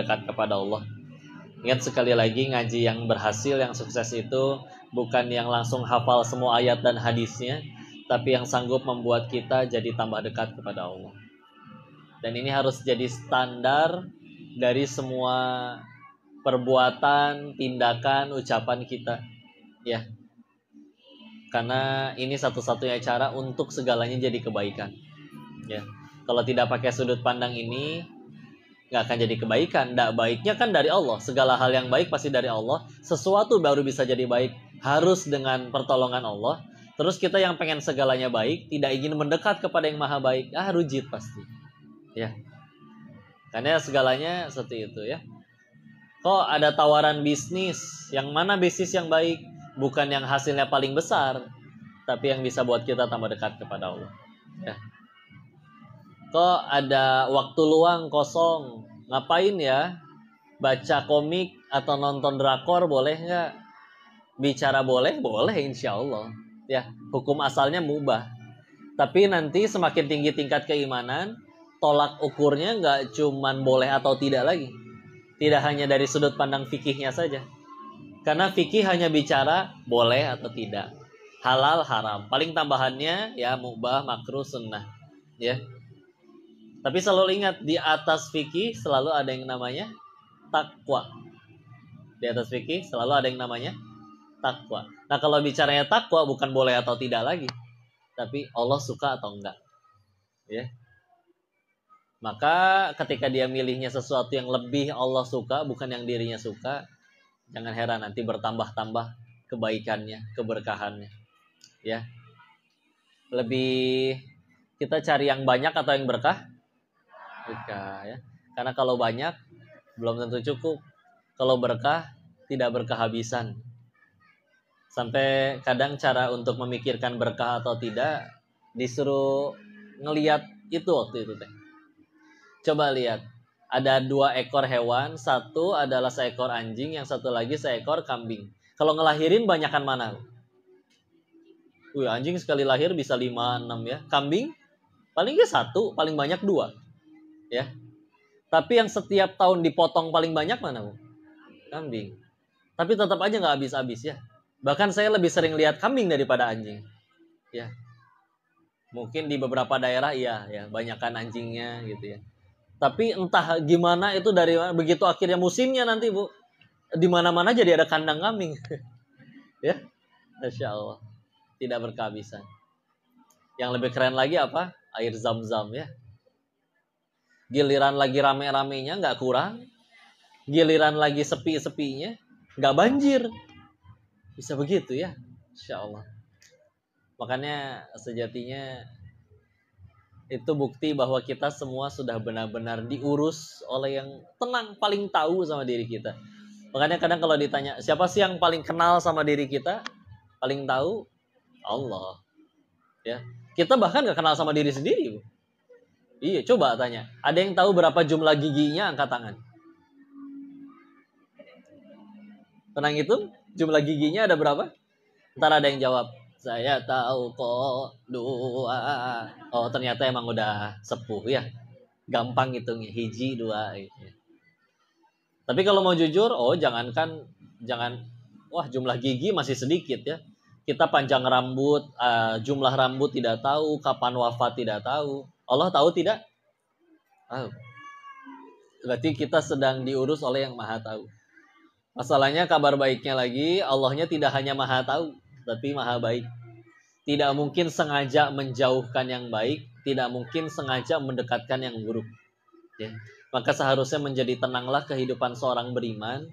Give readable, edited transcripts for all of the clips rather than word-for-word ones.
mendekat kepada Allah. Ingat sekali lagi, ngaji yang berhasil, yang sukses itu bukan yang langsung hafal semua ayat dan hadisnya, tapi yang sanggup membuat kita jadi tambah dekat kepada Allah. Dan ini harus jadi standar dari semua perbuatan, tindakan, ucapan kita, ya. Karena ini satu-satunya cara untuk segalanya jadi kebaikan, ya. Kalau tidak pakai sudut pandang ini, nggak akan jadi kebaikan. Nggak baiknya kan dari Allah. Segala hal yang baik pasti dari Allah. Sesuatu baru bisa jadi baik harus dengan pertolongan Allah. Terus kita yang pengen segalanya baik, tidak ingin mendekat kepada yang maha baik, rujit pasti, ya. Karena segalanya seperti itu, ya. Kok ada tawaran bisnis? Yang mana bisnis yang baik? Bukan yang hasilnya paling besar, tapi yang bisa buat kita tambah dekat kepada Allah, ya. Kok ada waktu luang kosong? Ngapain ya? Baca komik atau nonton drakor boleh nggak? Bicara boleh? Boleh insya Allah, ya. Hukum asalnya mubah. Tapi nanti semakin tinggi tingkat keimanan, tolak ukurnya nggak cuman boleh atau tidak lagi. Tidak hanya dari sudut pandang fikihnya saja. Karena fikih hanya bicara boleh atau tidak, halal, haram. Paling tambahannya ya mubah, makruh, sunnah, ya. Tapi selalu ingat, di atas fikih selalu ada yang namanya takwa. Di atas fikih selalu ada yang namanya takwa. Nah, kalau bicaranya takwa bukan boleh atau tidak lagi, tapi Allah suka atau enggak, ya. Maka ketika dia milihnya sesuatu yang lebih Allah suka, bukan yang dirinya suka, jangan heran nanti bertambah-tambah kebaikannya, keberkahannya, ya. Lebih kita cari yang banyak atau yang berkah? Berkah, ya. Karena kalau banyak belum tentu cukup. Kalau berkah tidak berkehabisan. Sampai kadang cara untuk memikirkan berkah atau tidak disuruh ngelihat itu waktu itu teh. Coba lihat, ada 2 ekor hewan, satu adalah seekor anjing, yang satu lagi seekor kambing. Kalau ngelahirin banyakan mana? Anjing sekali lahir bisa 5, 6 ya. Kambing paling nggak 1, paling banyak 2, ya. Tapi yang setiap tahun dipotong paling banyak mana, Bu? Kambing. Tapi tetap aja nggak habis-habis, ya. Bahkan saya lebih sering lihat kambing daripada anjing, ya. Mungkin di beberapa daerah ya banyakan anjingnya gitu, ya. Tapi entah gimana itu dari begitu akhirnya musimnya nanti, Bu, di mana-mana jadi ada kandang kambing. Ya, Masya Allah, tidak berkehabisan. Yang lebih keren lagi apa? Air zam-zam, ya. Giliran lagi rame-ramenya nggak kurang, giliran lagi sepi-sepinya nggak banjir. Bisa begitu, ya, Masya Allah. Makanya sejatinya itu bukti bahwa kita semua sudah benar-benar diurus oleh yang tenang, paling tahu sama diri kita. Makanya kadang kalau ditanya, siapa sih yang paling kenal sama diri kita? Paling tahu Allah, ya. Kita bahkan gak kenal sama diri sendiri, Bu. Iya, coba tanya. Ada yang tahu berapa jumlah giginya? Angkat tangan. Tenang itu, jumlah giginya ada berapa? Ntar ada yang jawab, saya tahu kok 2. Oh, ternyata emang udah sepuh, ya. Gampang hitungnya, 1, 2 gitu. Tapi kalau mau jujur, jangan jumlah gigi masih sedikit, ya. Kita panjang rambut, jumlah rambut tidak tahu, kapan wafat tidak tahu. Allah tahu tidak? Tahu. Berarti kita sedang diurus oleh yang maha tahu. Masalahnya kabar baiknya lagi, Allahnya tidak hanya maha tahu, tapi maha baik. Tidak mungkin sengaja menjauhkan yang baik, tidak mungkin sengaja mendekatkan yang buruk, ya. Maka seharusnya menjadi tenanglah kehidupan seorang beriman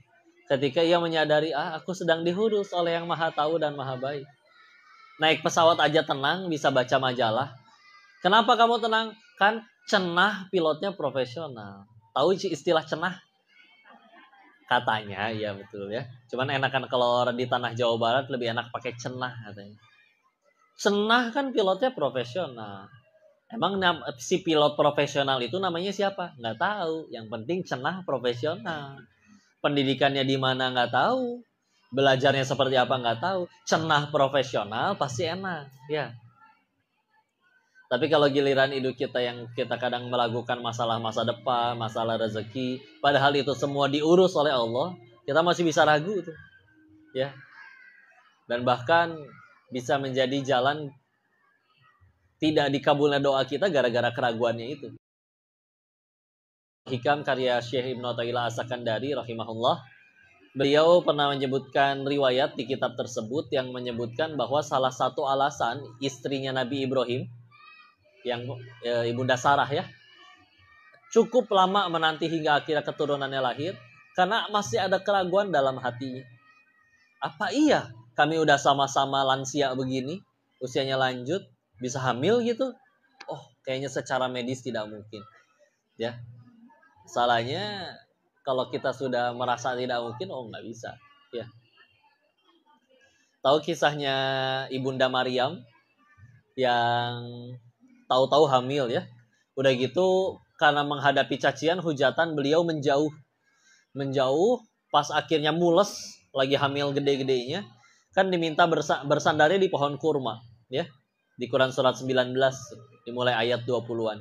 ketika ia menyadari, aku sedang diurus oleh yang maha tahu dan maha baik. Naik pesawat aja tenang, bisa baca majalah. Kenapa kamu tenang? Kan cenah pilotnya profesional. Tahu istilah cenah? Katanya, ya betul, ya. Cuman enakan kalau di tanah Jawa Barat lebih enak pakai cenah katanya. Cenah kan pilotnya profesional. Emang si pilot profesional itu namanya siapa? Nggak tahu. Yang penting cenah profesional. Pendidikannya di mana nggak tahu. Belajarnya seperti apa nggak tahu. Cenah profesional pasti enak, ya. Tapi kalau giliran hidup kita yang kita kadang melakukan masalah masa depan, masalah rezeki, padahal itu semua diurus oleh Allah, kita masih bisa ragu tuh, ya. Dan bahkan bisa menjadi jalan tidak dikabulnya doa kita gara-gara keraguannya itu. Hikam karya Syekh Ibnu Athaillah As-Sakandari rahimahullah, beliau pernah menyebutkan riwayat di kitab tersebut yang menyebutkan bahwa salah satu alasan istrinya Nabi Ibrahim yang Ibunda Sarah ya cukup lama menanti hingga akhirnya keturunannya lahir karena masih ada keraguan dalam hatinya. Apa iya kami udah sama-sama lansia begini, usianya lanjut, bisa hamil gitu? Oh, kayaknya secara medis tidak mungkin. Ya. Salahnya kalau kita sudah merasa tidak mungkin, oh nggak bisa. Ya. Tahu kisahnya Ibunda Maryam yang tahu-tahu hamil ya. Udah gitu karena menghadapi cacian hujatan beliau menjauh pas akhirnya mules lagi hamil gede-gedenya kan diminta bersandarnya di pohon kurma ya. Di Quran surat 19 dimulai ayat 20-an.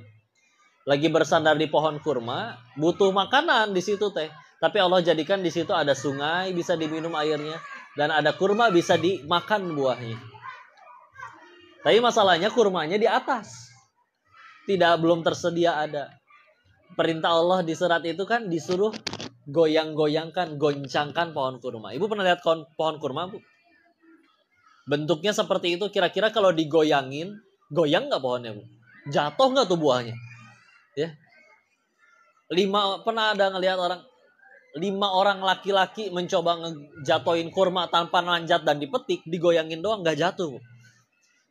Lagi bersandar di pohon kurma, butuh makanan di situ teh. Tapi Allah jadikan di situ ada sungai bisa diminum airnya dan ada kurma bisa dimakan buahnya. Tapi masalahnya kurmanya di atas. Belum tersedia ada. Perintah Allah di surat itu kan disuruh goyang-goyangkan, goncangkan pohon kurma. Ibu pernah lihat pohon kurma, Bu? Bentuknya seperti itu, kira-kira kalau digoyangin, goyang nggak pohonnya, Bu? Jatuh nggak tuh buahnya? Ya. Pernah ada ngelihat 5 orang laki-laki mencoba ngejatoin kurma tanpa nanjat dan dipetik, digoyangin doang nggak jatuh, Bu.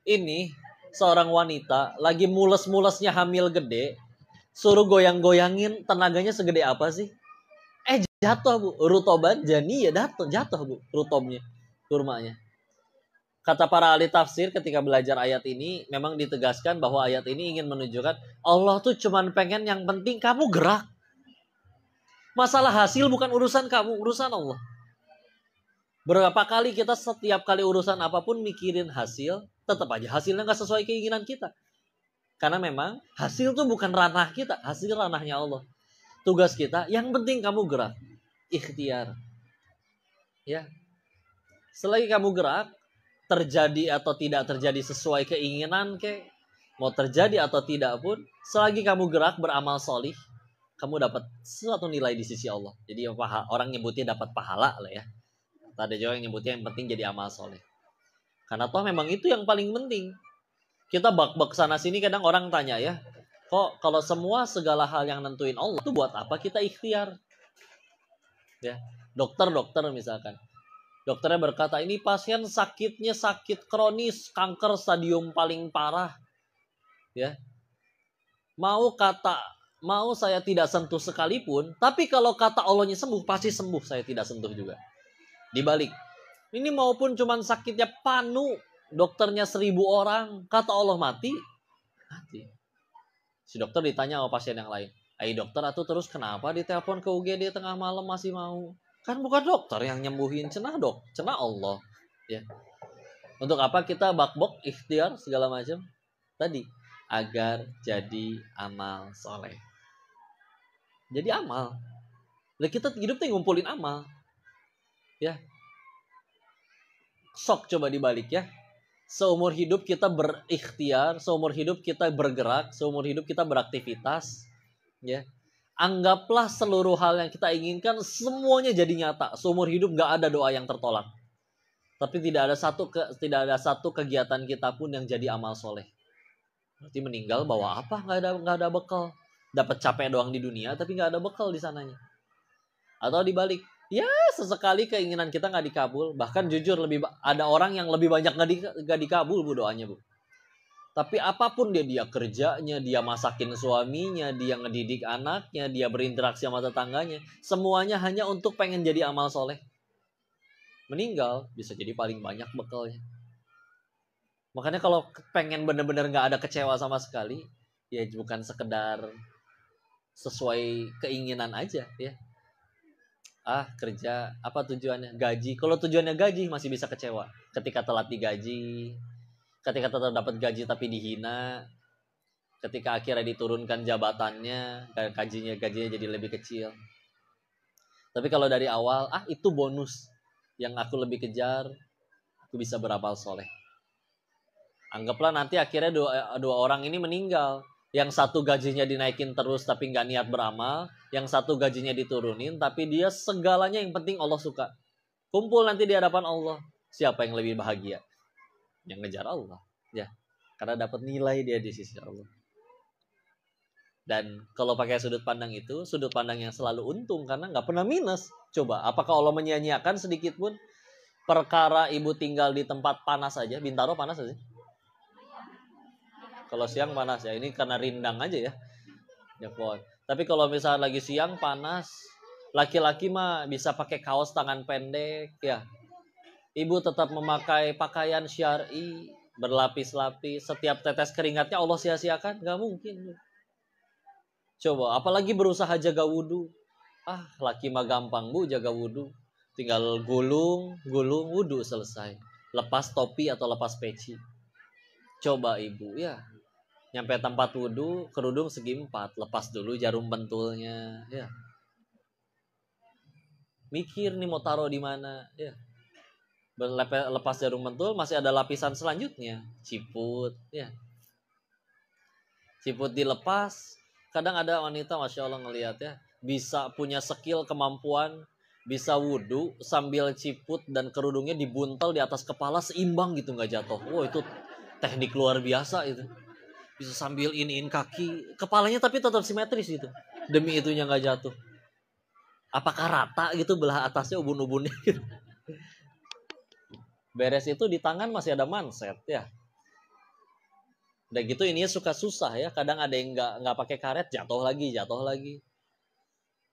Ini seorang wanita lagi mules-mulesnya hamil gede, suruh goyang-goyangin, tenaganya segede apa sih? Jatuh, Bu. Rutoban jani ya jatuh, Bu, rutobnya, kurmanya. Kata para ahli tafsir ketika belajar ayat ini, memang ditegaskan bahwa ayat ini ingin menunjukkan Allah tuh cuman pengen yang penting kamu gerak. Masalah hasil bukan urusan kamu, urusan Allah. Berapa kali kita setiap kali urusan apapun mikirin hasil, tetap aja hasilnya nggak sesuai keinginan kita. Karena memang hasil tuh bukan ranah kita, hasil ranahnya Allah. Tugas kita, yang penting kamu gerak. Ikhtiar. Ya. Selagi kamu gerak, terjadi atau tidak terjadi sesuai keinginan mau terjadi atau tidak pun, selagi kamu gerak beramal solih, kamu dapat suatu nilai di sisi Allah. Jadi orang nyebutnya dapat pahala lah ya. Ada juga yang nyebutnya yang penting jadi amal soleh. Karena toh memang itu yang paling penting. Kita bak-bak sana sini kadang orang tanya ya, kok kalau semua segala hal yang nentuin Allah itu buat apa kita ikhtiar? Ya, dokter misalkan. Dokternya berkata ini pasien sakitnya sakit kronis, kanker stadium paling parah. Ya. Mau saya tidak sentuh sekalipun, tapi kalau kata Allahnya sembuh, pasti sembuh, saya tidak sentuh juga. Dibalik, ini maupun cuman sakitnya panu, dokternya 1000 orang, kata Allah mati. Si dokter ditanya sama pasien yang lain, "Ai dokter, atuh terus kenapa ditelepon ke UGD tengah malam masih mau?" Kan bukan dokter yang nyembuhin, cenah Allah. Ya. Untuk apa kita bakbok, ikhtiar segala macam? Tadi, agar jadi amal soleh. Jadi amal. Lah kita hidup tuh ngumpulin amal. Ya. Sok coba dibalik ya. Seumur hidup kita berikhtiar, seumur hidup kita bergerak, seumur hidup kita beraktivitas, ya. Anggaplah seluruh hal yang kita inginkan semuanya jadi nyata. Seumur hidup gak ada doa yang tertolak. Tapi tidak ada satu kegiatan kita pun yang jadi amal soleh. Berarti meninggal bawa apa? Gak ada bekal. Dapat capek doang di dunia, tapi gak ada bekal di sananya. Atau dibalik, ya sesekali keinginan kita nggak dikabul. Bahkan jujur ada orang yang lebih banyak nggak dikabul, Bu, doanya, Bu. Tapi apapun dia kerjanya, dia masakin suaminya, dia ngedidik anaknya, dia berinteraksi sama tetangganya, semuanya hanya untuk pengen jadi amal soleh. Meninggal bisa jadi paling banyak bekalnya. Makanya kalau pengen bener-bener nggak ada kecewa sama sekali, ya bukan sekedar sesuai keinginan aja ya. Kerja apa tujuannya? Gaji. Kalau tujuannya gaji masih bisa kecewa ketika telat digaji, ketika tetap dapat gaji tapi dihina, Ketika akhirnya diturunkan jabatannya, gajinya jadi lebih kecil. Tapi kalau dari awal, itu bonus yang aku lebih kejar, aku bisa beramal soleh. Anggaplah nanti akhirnya dua orang ini meninggal. Yang satu gajinya dinaikin terus tapi nggak niat beramal, yang satu gajinya diturunin tapi dia segalanya yang penting Allah suka. Kumpul nanti di hadapan Allah. Siapa yang lebih bahagia? Yang ngejar Allah, ya. Karena dapat nilai dia di sisi Allah. Dan kalau pakai sudut pandang itu, sudut pandang yang selalu untung karena nggak pernah minus. Coba, apakah Allah menyia-nyiakan sedikit pun perkara ibu tinggal di tempat panas aja? Bintaro panas aja. Kalau siang panas ya, ini karena rindang aja ya. Ya pohon. Tapi kalau misalnya lagi siang panas, laki-laki mah bisa pakai kaos tangan pendek ya. Ibu tetap memakai pakaian syar'i, berlapis-lapis. Setiap tetes keringatnya Allah sia-siakan? Gak mungkin. Coba, apalagi berusaha jaga wudhu. Laki mah gampang bu jaga wudhu. Tinggal gulung, wudhu selesai. Lepas topi atau lepas peci. Coba ibu ya. Nyampe tempat wudhu, kerudung segi 4. Lepas dulu jarum pentulnya. Ya. Mikir nih mau taruh di mana. Ya. Lepas jarum pentul masih ada lapisan selanjutnya. Ciput. Ya. Ciput dilepas. Kadang ada wanita, Masya Allah ngelihat ya. Bisa punya skill, kemampuan. Bisa wudhu sambil ciput dan kerudungnya dibuntel di atas kepala seimbang gitu nggak jatuh. Itu teknik luar biasa itu. Bisa sambil iniin kaki, kepalanya tapi tetap simetris gitu. Demi itunya nggak jatuh. Apakah rata gitu belah atasnya ubun-ubunnya gitu. Beres itu di tangan masih ada manset ya. Udah gitu ininya suka susah ya. Kadang ada yang nggak pakai karet, jatuh lagi.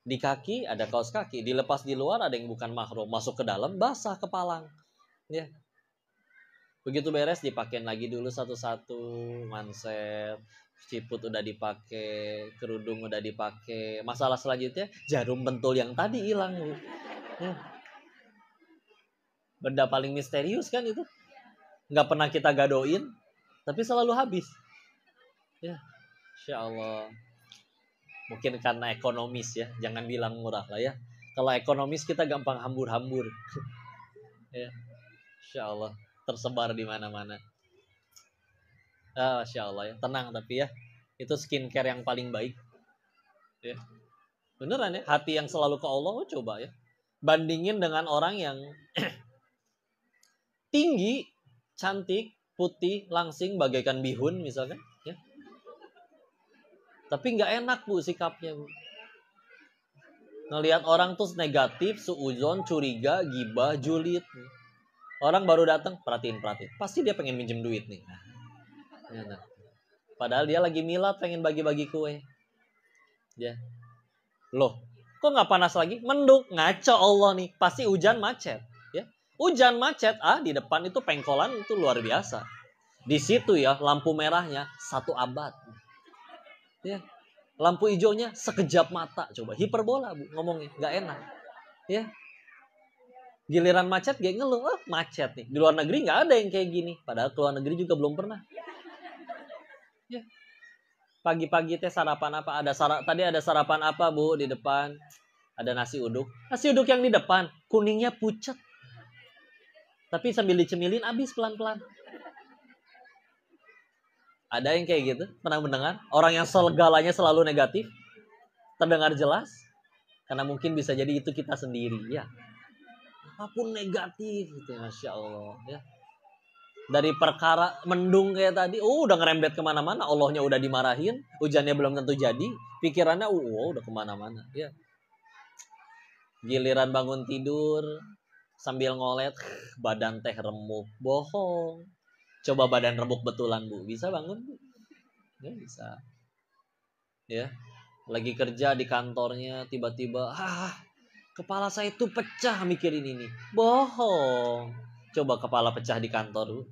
Di kaki ada kaos kaki, dilepas di luar ada yang bukan mahram, masuk ke dalam basah kepalang. Ya. Begitu beres dipakein lagi dulu satu-satu, manset, ciput udah dipakai, kerudung udah dipakai. Masalah selanjutnya jarum pentul yang tadi hilang, Bu. Ya. Benda paling misterius kan itu. Nggak pernah kita gadoin, tapi selalu habis. Ya, Insya Allah. Mungkin karena ekonomis ya, jangan bilang murah lah ya. Kalau ekonomis kita gampang hambur-hambur. Ya, Insya Allah tersebar di mana-mana. Masya Allah ya, tenang tapi ya, itu skincare yang paling baik. Ya. Beneran ya, hati yang selalu ke Allah, coba ya. Bandingin dengan orang yang tinggi, cantik, putih, langsing, bagaikan bihun misalkan. Ya. Tapi nggak enak bu sikapnya bu. Ngelihat orang tuh negatif, suuzon, curiga, gibah, julid. Orang baru datang, perhatiin. Pasti dia pengen minjem duit nih. Nah. Padahal dia lagi milad, pengen bagi-bagi kue. Ya. Loh, kok nggak panas lagi? Mendung, ngaco Allah nih. Pasti hujan macet. Ya. Hujan macet, di depan itu pengkolan itu luar biasa. Di situ ya, lampu merahnya 1 abad. Ya. Lampu hijaunya sekejap mata. Coba, hiperbola bu, ngomongnya. Nggak enak. Ya. Giliran macet gak ngeluh, macet nih. Di luar negeri nggak ada yang kayak gini. Padahal ke luar negeri juga belum pernah. Ya. Pagi-pagi teh sarapan apa? Tadi ada sarapan apa bu di depan? Ada nasi uduk. Nasi uduk yang di depan kuningnya pucat. Tapi sambil dicemilin habis pelan-pelan. Ada yang kayak gitu? Pernah mendengar? Orang yang segalanya selalu negatif? Terdengar jelas? Karena mungkin bisa jadi itu kita sendiri ya. Apapun negatif gitu, Masya Allah ya. Dari perkara mendung kayak tadi, udah ngerembet kemana-mana, Allahnya udah dimarahin, hujannya belum tentu jadi, pikirannya udah kemana-mana ya. Giliran bangun tidur sambil ngolet, badan teh remuk, bohong. Coba badan remuk betulan bu, bisa bangun bu? Ya bisa. Ya, lagi kerja di kantornya, tiba-tiba, kepala saya itu pecah mikirin ini. Bohong. Coba kepala pecah di kantor,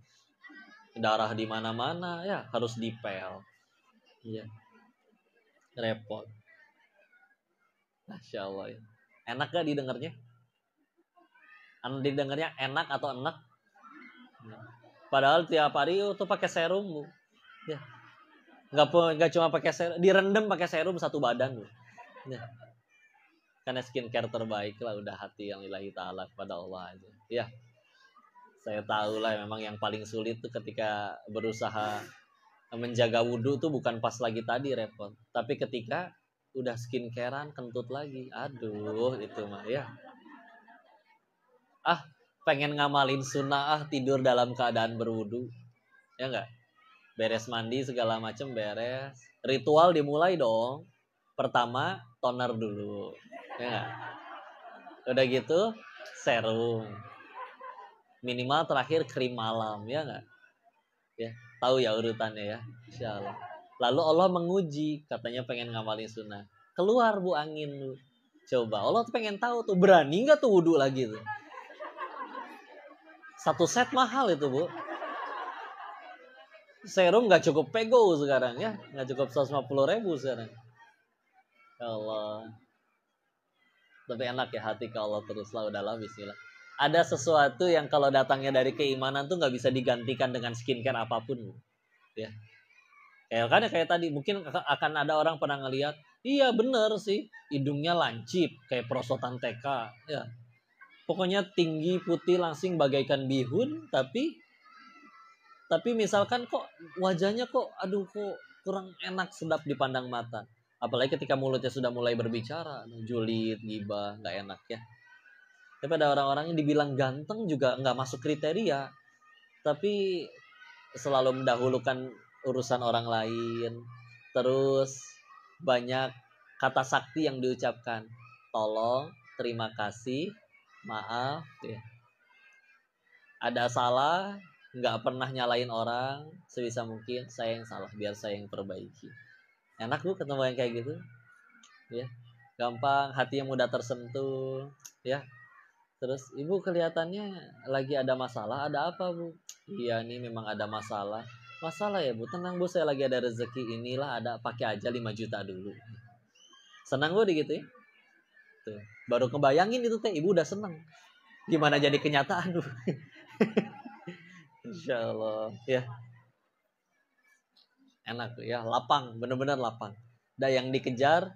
darah di mana-mana, ya harus dipel. Iya. Repot. Masya Allah ya. Enak gak didengarnya? Didengarnya enak atau enak? Padahal tiap hari tuh pakai serum bu. Ya. Nggak cuma pakai serum, direndam pakai serum satu badan loh. Nah, karena skincare terbaik lah udah hati yang lillahi ta'ala kepada Allah aja. Ya, saya tahu lah memang yang paling sulit tuh ketika berusaha menjaga wudhu tuh bukan pas lagi tadi repot, tapi ketika udah skincarean kentut lagi. Aduh, itu mah ya. Pengen ngamalin sunnah tidur dalam keadaan berwudhu. Ya enggak? Beres mandi segala macam beres. Ritual dimulai dong. Pertama, toner dulu. Ya enggak? Udah gitu, serum. Minimal terakhir krim malam, ya enggak? Ya, tahu ya urutannya ya, insyaallah. Lalu Allah menguji, katanya pengen ngamalin sunnah. Keluar bu angin lu. Coba Allah tuh pengen tahu tuh berani nggak tuh wudhu lagi tuh. Satu set mahal itu bu. Serum nggak cukup pego sekarang ya, nggak cukup 150.000 sekarang. Ya Allah. Tapi enak ya hati ke Allah terus lah, udahlah bismillah. Ada sesuatu yang kalau datangnya dari keimanan tuh nggak bisa digantikan dengan skincare apapun. Ya. Kayak tadi mungkin akan ada orang pernah ngelihat, iya bener sih, hidungnya lancip kayak perosotan TK. Ya. Pokoknya tinggi putih langsing bagaikan bihun, tapi misalkan kok wajahnya kok aduh kok kurang enak sedap dipandang mata. Apalagi ketika mulutnya sudah mulai berbicara, julid, gibah, nggak enak ya. Tapi ada orang-orang yang dibilang ganteng juga nggak masuk kriteria, tapi selalu mendahulukan urusan orang lain. Terus banyak kata sakti yang diucapkan, tolong, terima kasih, maaf ya. Ada salah nggak pernah nyalain orang, sebisa mungkin saya yang salah biar saya yang perbaiki. Enak bu ketemu yang kayak gitu ya, gampang, hati yang mudah tersentuh ya. Terus ibu kelihatannya lagi ada masalah, ada apa bu? Iya nih memang ada masalah ya bu, tenang bu, saya lagi ada rezeki, inilah ada, pakai aja 5 juta dulu. Senang bu gitu ya. Tuh, baru kebayangin itu teh ibu udah senang. Gimana jadi kenyataan bu? Insya Allah ya. Enak ya, lapang, bener-bener lapang. Dan yang dikejar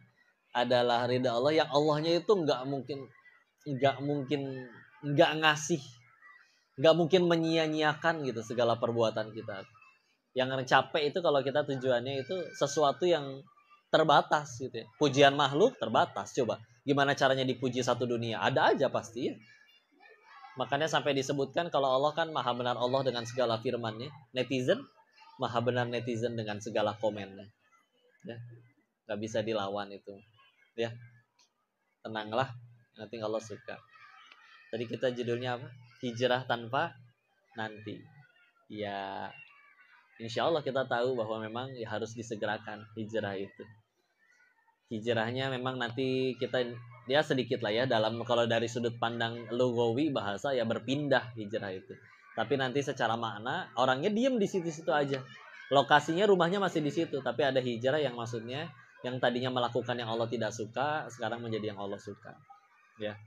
adalah ridha Allah, yang Allahnya itu nggak mungkin nggak ngasih, nggak mungkin menyia-nyiakan gitu segala perbuatan kita. Yang capek itu kalau kita tujuannya itu sesuatu yang terbatas gitu ya. Pujian makhluk terbatas, coba gimana caranya dipuji satu dunia, ada aja pasti ya. Makanya sampai disebutkan kalau Allah kan maha benar Allah dengan segala firman-Nya, netizen maha benar netizen dengan segala komennya ya, nggak bisa dilawan itu ya. Tenanglah, nanti Allah suka. Tadi kita judulnya apa? Hijrah tanpa nanti ya. Insya Allah kita tahu bahwa memang ya harus disegerakan hijrah itu. Hijrahnya memang nanti kita ya sedikit lah ya, dalam kalau dari sudut pandang lugawi bahasa ya berpindah hijrah itu. Tapi nanti secara makna orangnya diem di situ-situ aja. Lokasinya rumahnya masih di situ, tapi ada hijrah yang maksudnya yang tadinya melakukan yang Allah tidak suka, sekarang menjadi yang Allah suka. Ya.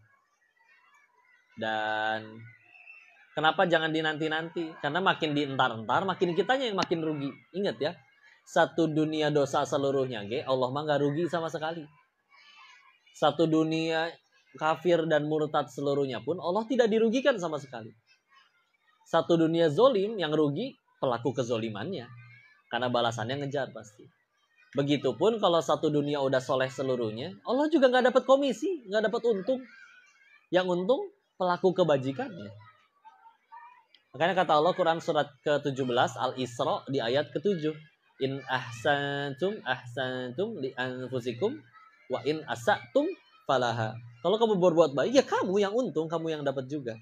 Dan kenapa jangan dinanti-nanti? Karena makin dientar-entar, makin kitanya yang makin rugi. Ingat ya, satu dunia dosa seluruhnya, Allah mah nggak rugi sama sekali. Satu dunia kafir dan murtad seluruhnya pun Allah tidak dirugikan sama sekali. Satu dunia zolim yang rugi pelaku kezolimannya, karena balasannya ngejar pasti. Begitupun kalau satu dunia udah soleh seluruhnya, Allah juga nggak dapat komisi, nggak dapat untung. Yang untung pelaku kebajikannya. Makanya kata Allah Quran surat ke-17 Al-Isra di ayat ke-7, in ahsantum li anfusikum wa in asatum falaha. Kalau kamu berbuat baik ya kamu yang untung, kamu yang dapat juga.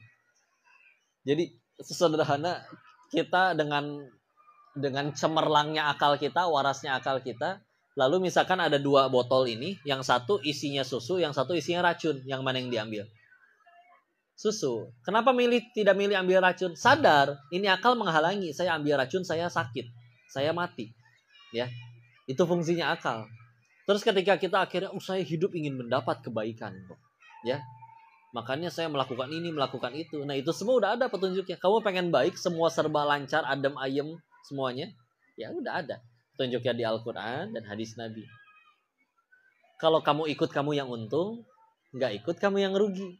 Jadi sesederhana kita dengan cemerlangnya akal kita, warasnya akal kita, lalu misalkan ada 2 botol ini, yang satu isinya susu, yang satu isinya racun, yang mana yang diambil? Susu. Kenapa tidak milih ambil racun? Sadar, ini akal menghalangi, saya ambil racun, saya sakit, saya mati. Ya, itu fungsinya akal. Terus ketika kita akhirnya, saya hidup ingin mendapat kebaikan, ya. Makanya saya melakukan ini, melakukan itu. Nah itu semua udah ada petunjuknya. Kamu pengen baik, semua serba lancar, adem ayem semuanya, ya udah ada. Tunjuknya di Al-Quran dan hadis Nabi. Kalau kamu ikut, kamu yang untung. Nggak ikut, kamu yang rugi.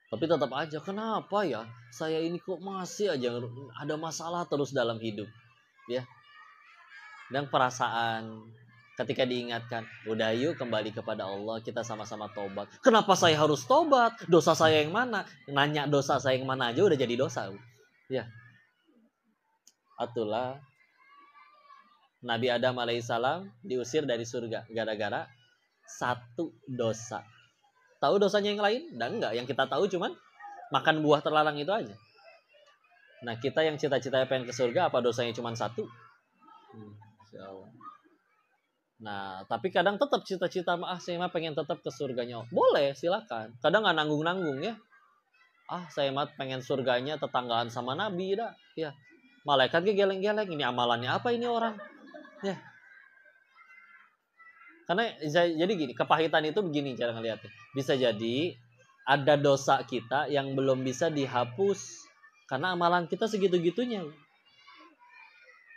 Tapi tetap aja, kenapa ya saya ini kok masih aja ada masalah terus dalam hidup. Ya. Dan perasaan ketika diingatkan, udah yuk kembali kepada Allah, kita sama-sama tobat. Kenapa saya harus tobat? Dosa saya yang mana? Nanya dosa saya yang mana aja udah jadi dosa. Ya. Atulah Nabi Adam alaihissalam diusir dari surga gara-gara satu dosa. Tahu dosanya yang lain? Dan enggak, yang kita tahu cuman makan buah terlarang itu aja. Nah, kita yang cita-citanya pengen ke surga, apa dosanya cuman satu? Insyaallah. Nah, tapi kadang tetap cita-cita, saya mah pengen tetap ke surganya. Boleh, silakan. Kadang nggak nanggung-nanggung ya. Saya mah pengen surganya tetanggaan sama Nabi dah. Ya. Malaikatnya geleng-geleng, ini amalannya apa ini orang? Ya. Karena jadi gini, kepahitan itu begini cara ngeliatnya. Bisa jadi ada dosa kita yang belum bisa dihapus karena amalan kita segitu-gitunya.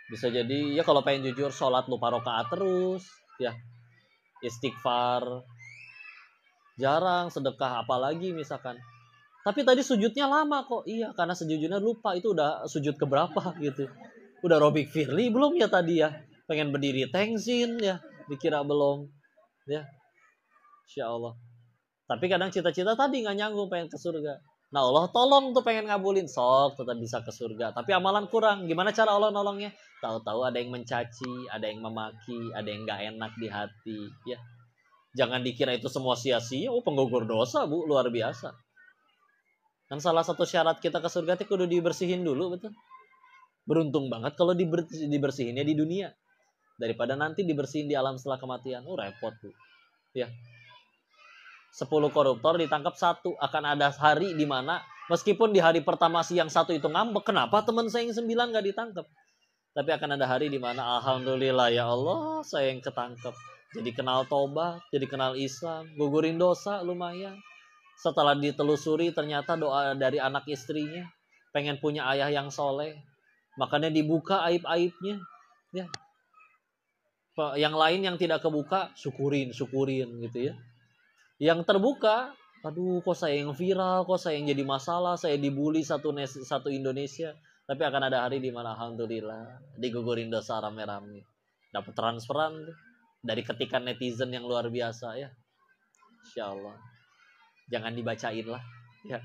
Bisa jadi ya kalau pengen jujur sholat lupa rakaat terus, ya istighfar jarang, sedekah apalagi misalkan. Tapi tadi sujudnya lama kok. Iya, karena sejujurnya lupa itu udah sujud keberapa gitu. Udah Robik Firly belum ya tadi ya? Pengen berdiri tengsin ya. Dikira belum, ya, Insya Allah. Tapi kadang cita-cita tadi nggak nyanggung pengen ke surga. Nah Allah tolong tuh pengen ngabulin, sok tetap bisa ke surga. Tapi amalan kurang. Gimana cara Allah nolongnya? Tahu-tahu ada yang mencaci, ada yang memaki, ada yang nggak enak di hati. Ya, jangan dikira itu semua sia-sia. Penggugur dosa bu, luar biasa. Kan salah satu syarat kita ke surga itu kudu dibersihin dulu, betul. Beruntung banget kalau dibersihinnya di dunia. Daripada nanti dibersihin di alam setelah kematian. Repot bu. Ya. 10 koruptor ditangkap 1. Akan ada hari di mana meskipun di hari pertama si yang 1 itu ngambek, kenapa teman saya yang 9 gak ditangkap? Tapi akan ada hari di mana alhamdulillah ya Allah saya yang ketangkep. Jadi kenal tobat, jadi kenal Islam, gugurin dosa lumayan. Setelah ditelusuri ternyata doa dari anak istrinya, pengen punya ayah yang soleh, makanya dibuka aib-aibnya. Ya. Yang lain yang tidak kebuka, syukurin gitu ya. Yang terbuka, aduh kok saya yang viral, kok saya yang jadi masalah, saya dibully satu Indonesia. Tapi akan ada hari di mana alhamdulillah digugurin dosa rame-rame. Dapat transferan tuh, dari ketikan netizen yang luar biasa ya. Insya Allah. Jangan dibacain lah. Ya.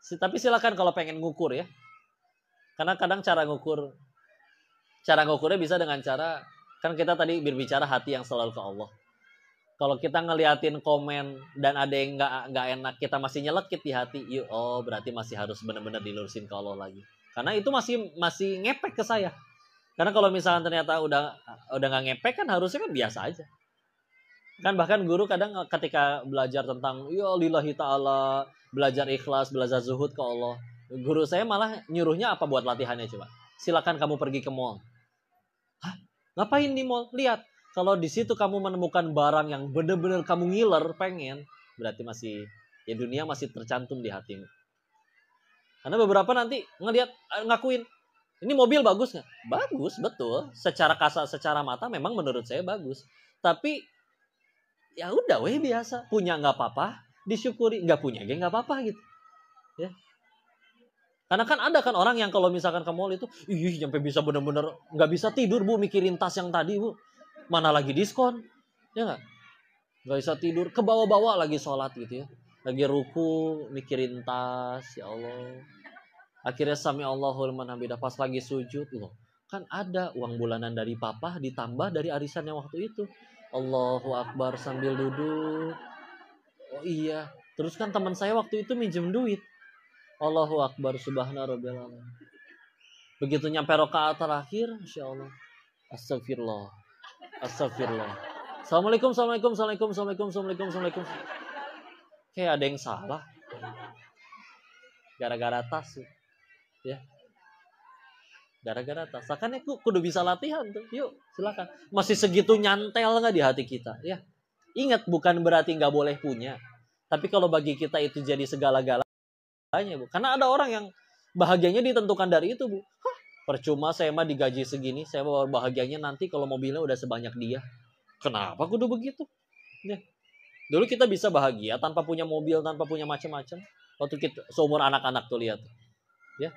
Tapi silakan kalau pengen ngukur ya. Karena kadang cara ngukurnya bisa dengan cara, kan kita tadi berbicara hati yang selalu ke Allah. Kalau kita ngeliatin komen dan ada yang nggak enak, kita masih nyelekit di hati, berarti masih harus benar-benar dilurusin ke Allah lagi. Karena itu masih ngepek ke saya. Karena kalau misalnya ternyata udah nggak ngepek kan harusnya kan biasa aja. Kan bahkan guru kadang ketika belajar tentang lillahi ta'ala, belajar ikhlas, belajar zuhud ke Allah, guru saya malah nyuruhnya apa buat latihannya coba. Silakan kamu pergi ke mall. Hah? Ngapain di mall? Lihat. Kalau di situ kamu menemukan barang yang benar-benar kamu ngiler, pengen, berarti ya dunia masih tercantum di hatimu. Karena beberapa nanti ngakuin, ini mobil bagus nggak? Bagus, betul. Secara kasar, secara mata memang menurut saya bagus. Tapi ya udah biasa. Punya nggak apa-apa, disyukuri. Nggak punya nggak apa-apa gitu. Ya. Karena kan ada kan orang yang kalau misalkan ke mall itu, sampai bisa benar-benar nggak bisa tidur bu, mikirin tas yang tadi bu. Mana lagi diskon, ya nggak bisa tidur, ke bawah-bawah lagi sholat gitu ya, lagi ruku mikirin tas, ya Allah, akhirnya sami Allahu liman hamidah, pas lagi sujud loh, kan ada uang bulanan dari papa ditambah dari arisannya waktu itu, Allahu Akbar sambil duduk, oh iya, terus kan teman saya waktu itu minjem duit, Allahu Akbar subhana rabbil alamin, begitu nyampe rakaat terakhir, Masya Allah, astagfirullah. Assalamualaikum. Kayak ada yang salah. Gara-gara tas ya. Gara-gara tas. Kan aku kudu bisa latihan tuh. Yuk, silakan. Masih segitu nyantel nggak di hati kita? Ya. Ingat, bukan berarti nggak boleh punya. Tapi kalau bagi kita itu jadi segala-galanya, Bu. Karena ada orang yang bahagianya ditentukan dari itu, Bu. Percuma saya mah digaji segini, saya mah bahagianya nanti kalau mobilnya udah sebanyak dia. Kenapa kudu begitu? Ya. Dulu kita bisa bahagia tanpa punya mobil, tanpa punya macam-macam. Waktu kita seumur anak-anak tuh lihat. Ya.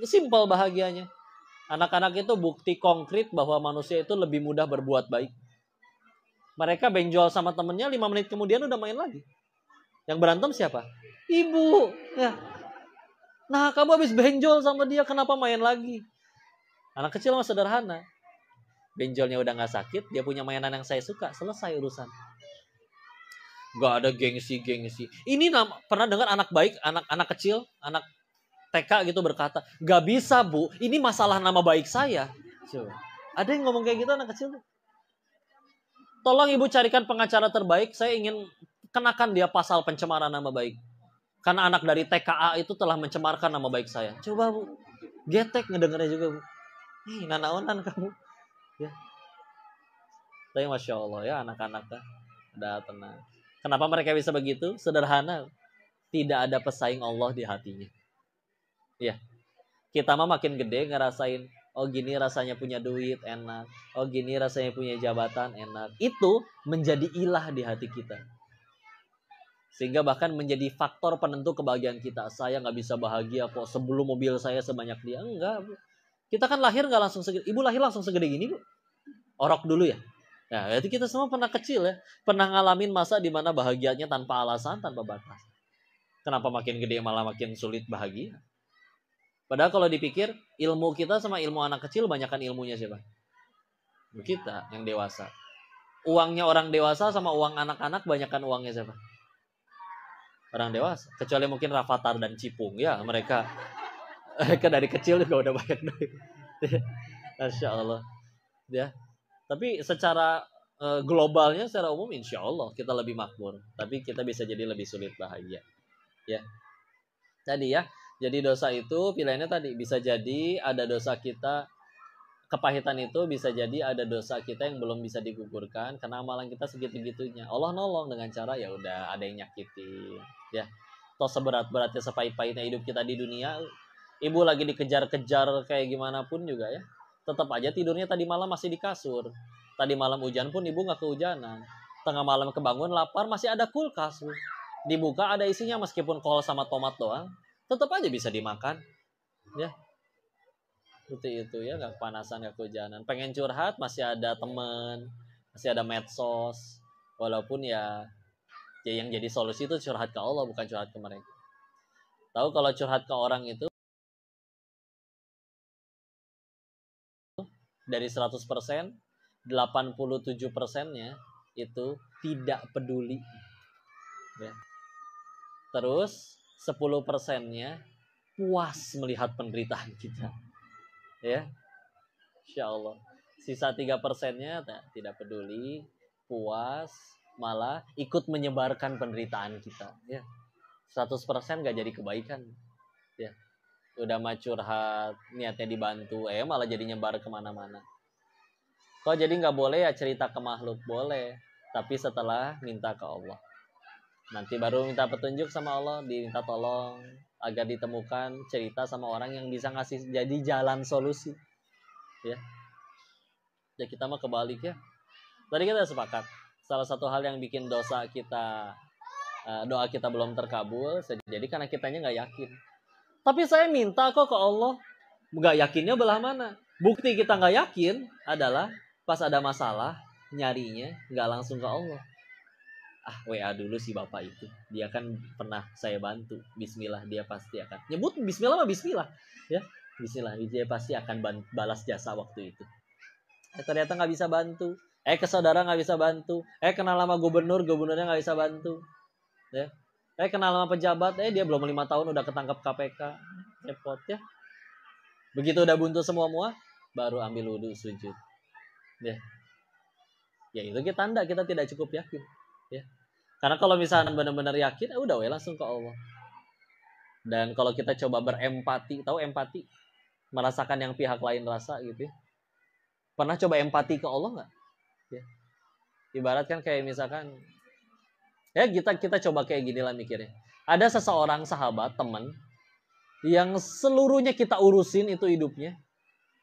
Simpel bahagianya. Anak-anak itu bukti konkret bahwa manusia itu lebih mudah berbuat baik. Mereka benjol sama temennya 5 menit kemudian udah main lagi. Yang berantem siapa? Ibu. Ya. Nah, kamu habis benjol sama dia, kenapa main lagi? Anak kecil mah sederhana. Benjolnya udah gak sakit, dia punya mainan yang saya suka, selesai urusan. Gak ada gengsi-gengsi. Ini pernah dengar anak baik, anak kecil, anak TK gitu berkata, gak bisa bu, ini masalah nama baik saya. Coba. Ada yang ngomong kayak gitu anak kecil? Tolong ibu carikan pengacara terbaik, saya ingin kenakan dia pasal pencemaran nama baik. Karena anak dari TKA itu telah mencemarkan nama baik saya. Coba bu, getek ngedengarnya juga bu. Nanaonan kamu. Ya. Tapi Masya Allah ya anak-anak udah tenang. Kenapa mereka bisa begitu? Sederhana. Tidak ada pesaing Allah di hatinya. Ya. Kita mah makin gede ngerasain, oh gini rasanya punya duit, enak. Oh gini rasanya punya jabatan, enak. Itu menjadi ilah di hati kita. Sehingga bahkan menjadi faktor penentu kebahagiaan kita. Saya gak bisa bahagia kok sebelum mobil saya sebanyak dia. Enggak bu. Kita kan lahir gak langsung segede. Ibu lahir langsung segede gini bu. Orok dulu ya. Nah, berarti kita semua pernah kecil ya. Pernah ngalamin masa dimana bahagianya tanpa alasan, tanpa batas. Kenapa makin gede malah makin sulit bahagia? Padahal kalau dipikir, ilmu kita sama ilmu anak kecil banyakkan ilmunya siapa? Kita, yang dewasa. Uangnya orang dewasa sama uang anak-anak banyakkan uangnya siapa? Orang dewasa. Kecuali mungkin Rafathar dan Cipung. Ya, mereka dari kecil juga udah banyak duit. Masya Allah. Ya. Tapi secara globalnya, secara umum insya Allah kita lebih makmur. Tapi kita bisa jadi lebih sulit bahagia. Ya. Tadi ya. Jadi dosa itu pilihannya tadi. Bisa jadi ada dosa kita. Kepahitan itu bisa jadi ada dosa kita yang belum bisa digugurkan. Karena amalan kita segitu-gitunya. Allah nolong dengan cara ya udah ada yang nyakitin. Ya. Toh seberat-beratnya sepahit-pahitnya hidup kita di dunia. Ibu lagi dikejar-kejar kayak gimana pun juga ya. Tetap aja tidurnya tadi malam masih di kasur. Tadi malam hujan pun ibu gak kehujanan. Tengah malam kebangun lapar masih ada kulkas. Dibuka ada isinya meskipun kol sama tomat doang. Tetap aja bisa dimakan. Ya. Seperti itu ya. Gak kepanasan, gak kehujanan. Pengen curhat masih ada temen. Masih ada medsos. Walaupun ya yang jadi solusi itu curhat ke Allah bukan curhat ke mereka. Tahu kalau curhat ke orang itu dari 100%, 87%-nya itu tidak peduli. Ya. Terus 10%-nya puas melihat penderitaan kita. Ya. Insya Allah. Sisa 3%-nya tidak peduli, puas, malah ikut menyebarkan penderitaan kita. Ya. 100% gak jadi kebaikan. Ya. Udah mah curhat, niatnya dibantu, malah jadi nyebar kemana-mana. Kok jadi nggak boleh ya cerita ke makhluk? Boleh, tapi setelah minta ke Allah. Nanti baru minta petunjuk sama Allah, diminta tolong agar ditemukan cerita sama orang yang bisa ngasih jadi jalan solusi. Ya, ya kita mah kebalik ya. Tadi kita sepakat, salah satu hal yang bikin dosa kita, doa kita belum terkabul, jadi karena kitanya nggak yakin. Tapi saya minta kok ke Allah. Gak yakinnya belah mana? Bukti kita gak yakin adalah pas ada masalah, nyarinya gak langsung ke Allah. WA dulu si bapak itu. Dia kan pernah saya bantu. Bismillah dia pasti akan. Nyebut bismillah mah bismillah. Ya, bismillah. Dia pasti akan balas jasa waktu itu. Ternyata gak bisa bantu. Ke saudara gak bisa bantu. Kenal sama gubernurnya gak bisa bantu. Ya. Kenal sama pejabat, dia belum 5 tahun udah ketangkep KPK. Repot ya. Begitu udah buntu semua, baru ambil wudhu sujud. Ya. Ya itu tanda kita tidak cukup yakin. Ya. Karena kalau misalnya benar-benar yakin, udah langsung ke Allah. Dan kalau kita coba berempati, tahu empati? Merasakan yang pihak lain rasa gitu ya. Pernah coba empati ke Allah nggak? Ya. Ibarat kan kayak misalkan, ya kita coba kayak gini lah mikirnya. Ada seseorang sahabat, teman, yang seluruhnya kita urusin itu hidupnya.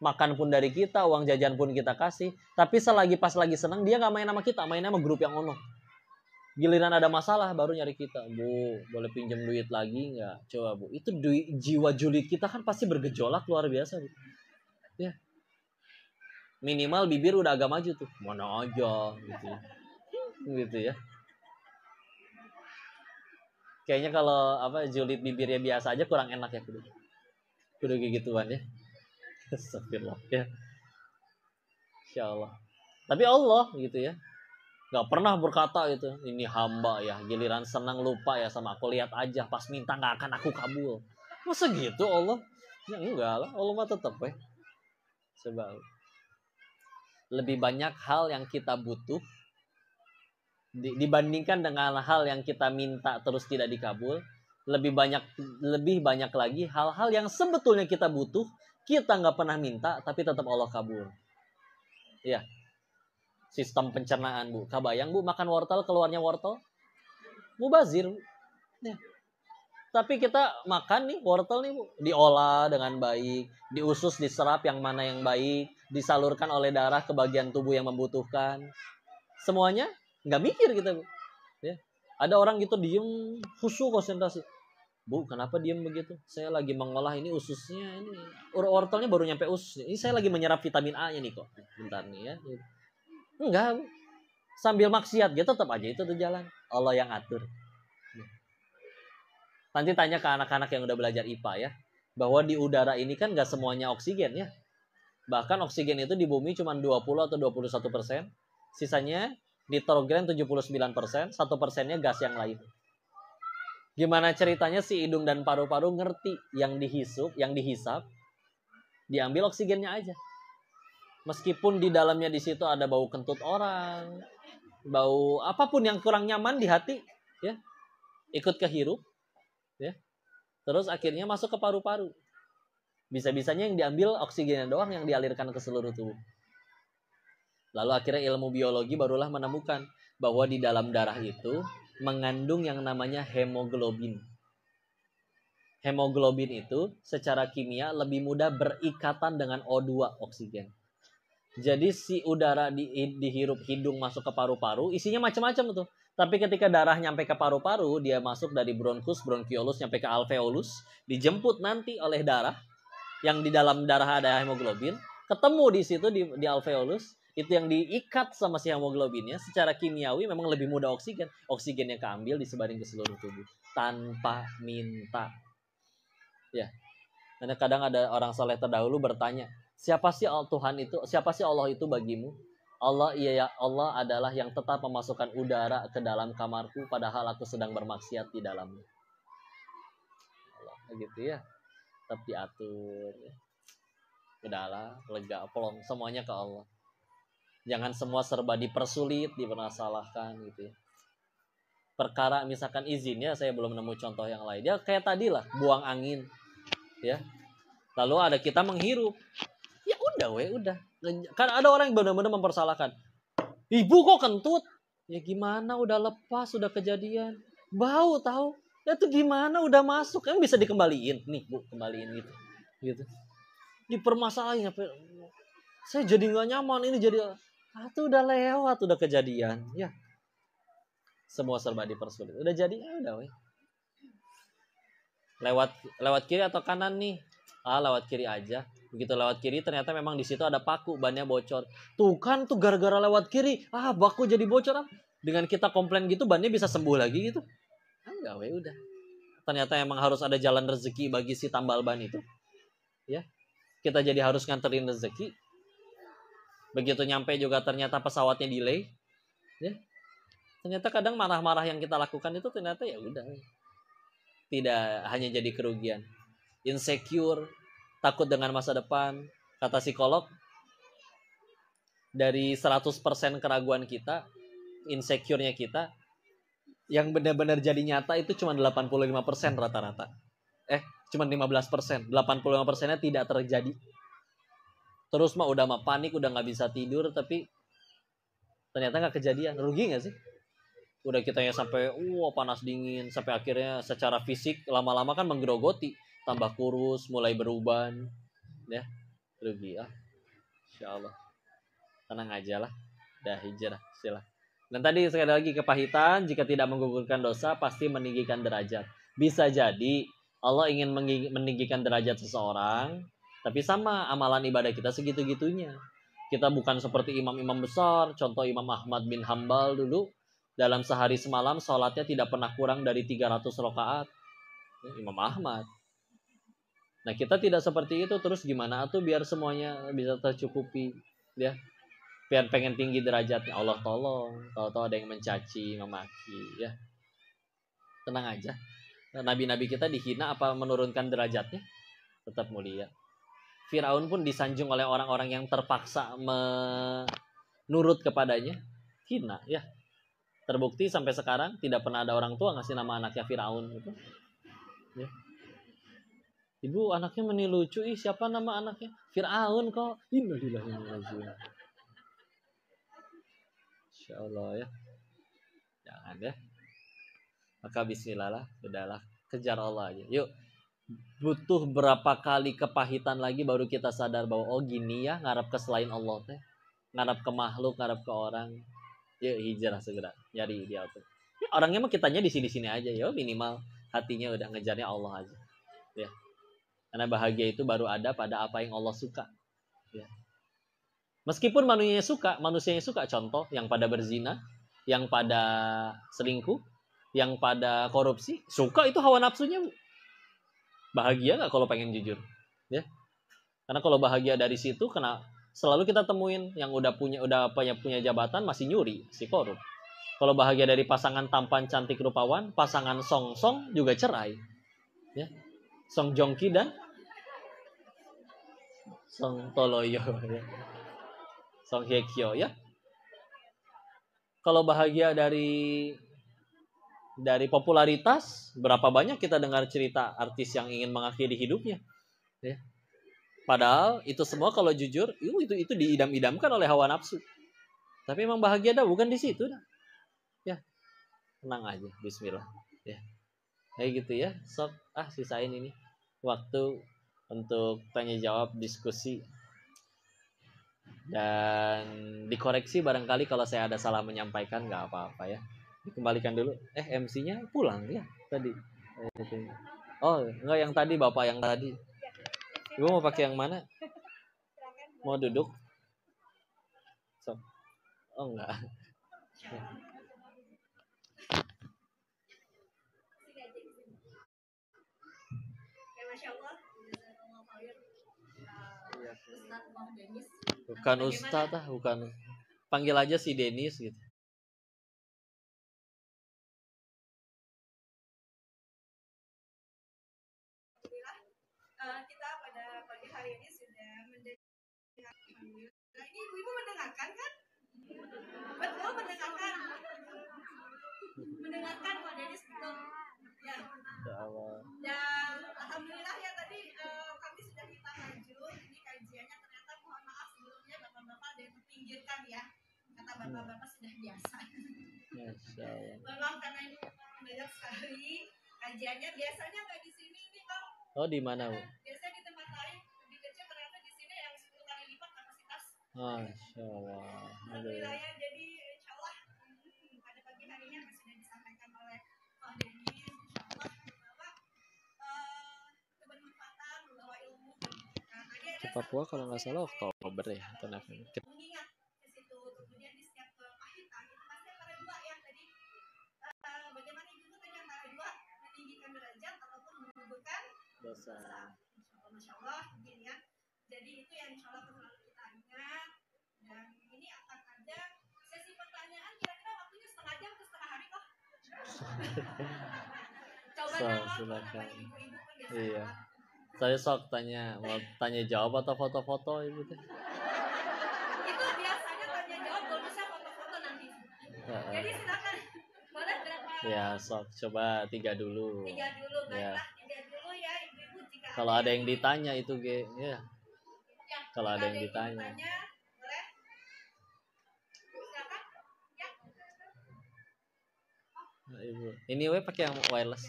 makan pun dari kita, uang jajan pun kita kasih. Tapi pas lagi senang dia nggak main sama kita, mainnya sama grup yang ono. Giliran ada masalah baru nyari kita. Bu, boleh pinjam duit lagi nggak? Coba Bu, itu jiwa julid kita kan pasti bergejolak luar biasa. Bu. Ya, minimal bibir udah agak maju tuh, mana aja gitu ya. Kayaknya kalau julid bibirnya biasa aja kurang enak ya, kudu kayak gituan ya. Astagfirullah ya. Insyaallah. Tapi Allah gitu ya, nggak pernah berkata itu, ini hamba ya, giliran senang lupa ya sama aku, lihat aja pas minta nggak akan aku kabul. Masa gitu Allah? Ya enggak lah, Allah mah tetap ya. Sebab lebih banyak hal yang kita butuh dibandingkan dengan hal yang kita minta terus tidak dikabul. Lebih banyak lagi hal-hal yang sebetulnya kita butuh, kita nggak pernah minta tapi tetap Allah kabul. Ya, sistem pencernaan Bu, kabayang Bu makan wortel keluarnya wortel, mubazir Bu. Ya. Tapi kita makan nih wortel nih Bu, diolah dengan baik, diusus, diserap yang mana yang baik, disalurkan oleh darah ke bagian tubuh yang membutuhkan. Semuanya nggak mikir kita Bu. Ya. Ada orang gitu diem, khusyuk konsentrasi. Bu, kenapa diem begitu? Saya lagi mengolah ini ususnya, ini wortelnya baru nyampe usus. Ini saya lagi menyerap vitamin A-nya nih kok. Bentar nih ya. Enggak Bu. Sambil maksiat dia tetap aja itu tuh jalan. Allah yang atur. Nanti tanya ke anak-anak yang udah belajar IPA ya, bahwa di udara ini kan nggak semuanya oksigen ya. Bahkan oksigen itu di bumi cuma 20 atau 21%. Sisanya nitrogen 79%, 1%-nya gas yang lain. Gimana ceritanya si hidung dan paru-paru ngerti yang dihisap, diambil oksigennya aja. Meskipun di dalamnya di situ ada bau kentut orang, bau apapun yang kurang nyaman di hati, ya, ikut kehirup, ya. Terus akhirnya masuk ke paru-paru. Bisa-bisanya yang diambil oksigennya doang, yang dialirkan ke seluruh tubuh. Lalu akhirnya ilmu biologi barulah menemukan bahwa di dalam darah itu mengandung yang namanya hemoglobin. Hemoglobin itu secara kimia lebih mudah berikatan dengan O2, oksigen. Jadi si udara dihirup hidung masuk ke paru-paru, isinya macam-macam tuh. Tapi ketika darah nyampe ke paru-paru, dia masuk dari bronkus, bronkiolus, nyampe ke alveolus, dijemput nanti oleh darah, yang di dalam darah ada hemoglobin, ketemu di situ di alveolus, itu yang diikat sama si hemoglobinnya, secara kimiawi memang lebih mudah oksigen. Oksigennya keambil, disebarin ke seluruh tubuh tanpa minta. Ya. Karena kadang ada orang saleh terdahulu bertanya, siapa sih Tuhan itu? Siapa sih Allah itu bagimu? Allah adalah yang tetap memasukkan udara ke dalam kamarku padahal aku sedang bermaksiat di dalamnya. Allah gitu ya. Tetap diatur. Udahlah, lega, plong, semuanya ke Allah. Jangan semua serba dipersulit, dipermasalahkan gitu ya. Perkara misalkan izinnya saya belum nemu contoh yang lain. Ya kayak tadi lah, buang angin. Ya. Lalu ada kita menghirup. Ya udah. Kan ada orang yang benar-benar mempersalahkan. Ibu kok kentut? Ya gimana, udah lepas, udah kejadian. Bau tahu. Ya itu gimana, udah masuk. Kan bisa dikembaliin. Nih Bu, kembaliin gitu. Dipermasalahin. Saya jadi gak nyaman, ini jadi... itu udah lewat, udah kejadian. Ya. Semua serba dipersulit. Udah jadi, ya udah weh. Lewat kiri atau kanan nih? Lewat kiri aja. Begitu lewat kiri ternyata memang di situ ada paku, bannya bocor. Tuh kan tuh gara-gara lewat kiri, baku jadi bocor. Dengan kita komplain gitu bannya bisa sembuh lagi gitu. Enggak weh, udah. Ternyata emang harus ada jalan rezeki bagi si tambal ban itu. Ya. Kita jadi harus nganterin rezeki. Begitu nyampe juga ternyata pesawatnya delay. Ya. Ternyata kadang marah-marah yang kita lakukan itu ternyata ya udah. Tidak hanya jadi kerugian. Insecure, takut dengan masa depan. Kata psikolog, dari 100% keraguan kita, insecure-nya kita, yang benar-benar jadi nyata itu cuma 85% rata-rata. Cuma 15%. 85%-nya tidak terjadi. Terus udah panik, udah gak bisa tidur, tapi ternyata gak kejadian. Rugi gak sih? Udah kitanya sampai panas dingin, sampai akhirnya secara fisik lama-lama kan menggerogoti, tambah kurus, mulai beruban, ya. rugi ah. Insyaallah. Tenang aja lah. Dah hijrah sila. Dan tadi sekali lagi kepahitan jika tidak menggugurkan dosa pasti meninggikan derajat. Bisa jadi Allah ingin meninggikan derajat seseorang, tapi sama amalan ibadah kita segitu-gitunya. Kita bukan seperti imam-imam besar, contoh Imam Ahmad bin Hambal dulu, dalam sehari semalam sholatnya tidak pernah kurang dari 300 rakaat. Imam Ahmad. Nah kita tidak seperti itu, terus gimana tuh biar semuanya bisa tercukupi, ya? Biar pengen tinggi derajatnya, Allah tolong, tahu-tahu ada yang mencaci, memaki, ya. Tenang aja. Nabi-nabi kita dihina apa menurunkan derajatnya? Tetap mulia. Firaun pun disanjung oleh orang-orang yang terpaksa menurut kepadanya, hina, ya. Terbukti sampai sekarang tidak pernah ada orang tua ngasih nama anaknya Firaun gitu. Ya. Ibu anaknya menilucu, siapa nama anaknya? Firaun kok. Innalillahi wa inna ilaihi raji'un. Insyaallah ya. Jangan ya. Maka bismillah lah, sudahlah, kejar Allah aja. Yuk. Butuh berapa kali kepahitan lagi baru kita sadar bahwa oh gini ya ngarap ke selain Allah teh. Ngarap ke makhluk, ngarap ke orang. Yuk hijrah segera, nyari dia tuh. Ya, orangnya mah kitanya di sini-sini aja ya, minimal hatinya udah ngejarnya Allah aja. Ya. Karena bahagia itu baru ada pada apa yang Allah suka. Ya. Meskipun manusianya suka, contoh yang pada berzina, yang pada selingkuh, yang pada korupsi, suka itu hawa nafsunya. Bahagia nggak kalau pengen jujur, ya? Karena kalau bahagia dari situ, kena selalu kita temuin yang udah punya jabatan masih nyuri, si korup. Kalau bahagia dari pasangan tampan, cantik, rupawan, pasangan song juga cerai, ya. Song Joongki dan Song Toloyo, ya. Song Hye Kyo, ya. Kalau bahagia dari popularitas, berapa banyak kita dengar cerita artis yang ingin mengakhiri hidupnya, ya. Padahal itu semua kalau jujur itu diidam-idamkan oleh hawa nafsu. Tapi emang bahagia dah bukan di situ dah. Ya, tenang aja, bismillah. Ya. Kayak gitu ya. Sok sisain ini waktu untuk tanya jawab, diskusi, dan dikoreksi barangkali kalau saya ada salah menyampaikan, nggak apa-apa ya. Dikembalikan dulu. MC-nya pulang ya tadi. Oh, enggak, yang tadi Bapak yang tadi. Ibu mau pakai yang mana? Mau duduk? So. Oh enggak. Bukan Ustadz bukan. Panggil aja si Denis gitu. Kita pada pagi hari ini sudah mendengarkan. Ini ibu mendengarkan kan? Betul mendengarkan. Mendengarkan Pak Denis betul. Ya. Dan alhamdulillah ya tadi kami sudah kita maju. Ini kajiannya ternyata mohon maaf sebelumnya bapak-bapak ada yang terpinggirkan ya. Kata bapak-bapak sudah biasa. Masya Allah. Memang karena ini banyak sekali kajiannya biasanya nggak di sini nih Bang. Oh di mana Bu? Biasanya di tempat lain lebih kecil, ternyata di sini yang 10 kali lipat kapasitas. Masya Allah. Alhamdulillah ya, jadi insya Allah pada pagi hari ini sudah disampaikan oleh Pak Denis, insya Allah bahwa kebermanfaatan membawa ilmu. Ke Papua kalau nggak salah Oktober ya, kenapa? Mengingat ke situ, kemudian di setiap kepahitan itu pasti antara dua ya tadi. Bagaimana itu tadi antara dua, meninggikan derajat ataupun menggugurkan dosa. Masya Allah, mungkin ya. Jadi itu yang insya Allah selalu kita ingat. Dan ini akan ada sesi pertanyaan, kira-kira waktunya setengah jam ke setengah hari kok. Coba silakan. Iya. Saya sok tanya, mau tanya jawab atau foto-foto ibu teh? Itu biasanya tanya jawab, bonusnya foto-foto nanti. Jadi silakan. Boleh berapa? Ya sok, coba 3 dulu. 3 dulu, baiklah. 3 dulu ya ibu-ibu. Kalau ada yang ditanya itu ya. Kalau ada yang ditanya. Boleh? Silakan. Ya. Nah, ibu. Ini pakai yang wireless.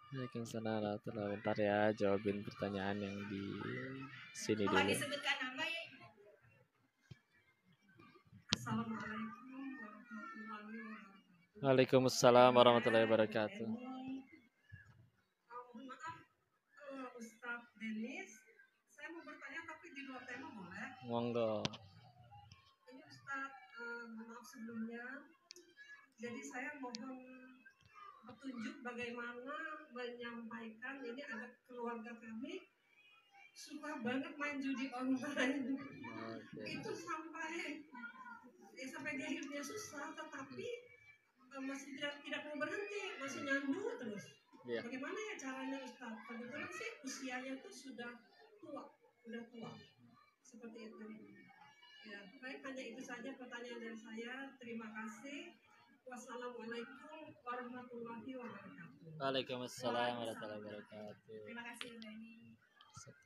Waalaikumsalam warahmatullahi. Bentar ya, jawabin pertanyaan yang di sini Mohon dulu. disebutkan nama ya. Assalamualaikum warahmatullahi wabarakatuh. Waalaikumsalam warahmatullahi wabarakatuh. Mohon maaf, Ustadz Denis, saya mau bertanya tapi di luar tema boleh? Monggo. Ini Ustadz, maaf sebelumnya. Jadi saya mohon petunjuk bagaimana menyampaikan, ini ada keluarga kami suka banget main judi online. Itu sampai dia hidupnya susah, tetapi masih tidak mau berhenti, masih nyandu terus. Bagaimana ya caranya Ustaz? Kebetulan sih usianya tuh sudah tua. Seperti itu. Ya, baik, hanya itu saja pertanyaan dari saya. Terima kasih. Wassalamualaikum warahmatullahi wabarakatuh. Waalaikumsalam warahmatullahi wabarakatuh. Terima kasih Reni.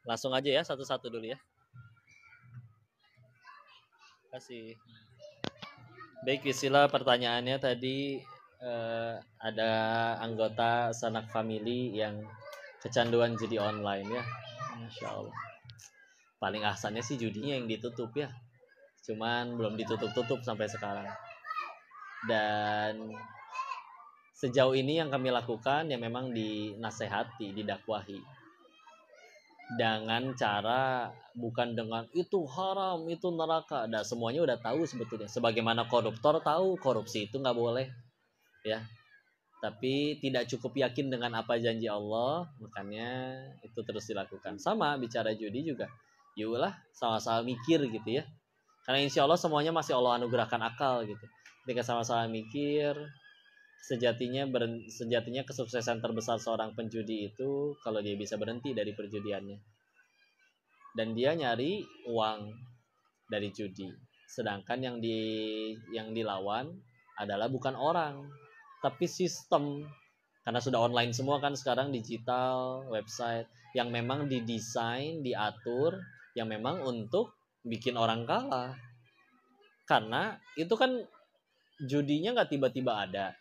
Langsung aja ya, satu-satu dulu ya. Terima kasih. Baik, istilah pertanyaannya tadi ada anggota sanak family yang kecanduan judi online ya. Masya Allah. Paling ahsannya sih judinya yang ditutup ya. Cuman belum ditutup-tutup sampai sekarang. Dan sejauh ini yang kami lakukan ya memang dinasehati, didakwahi. Dengan cara bukan dengan itu haram, itu neraka. Nah, semuanya udah tahu sebetulnya. Sebagaimana koruptor tahu korupsi itu nggak boleh, ya. Tapi tidak cukup yakin dengan apa janji Allah, makanya itu terus dilakukan. Sama bicara judi juga, yulah sama-sama mikir gitu ya. Karena insya Allah semuanya masih Allah anugerahkan akal gitu. Ketika sama-sama mikir, sejatinya kesuksesan terbesar seorang penjudi itu kalau dia bisa berhenti dari perjudiannya. Dan dia nyari uang dari judi. Sedangkan yang dilawan adalah bukan orang, tapi sistem. Karena sudah online semua kan sekarang, digital, website yang memang didesain, diatur, yang memang untuk bikin orang kalah. Karena itu kan judinya nggak tiba-tiba ada,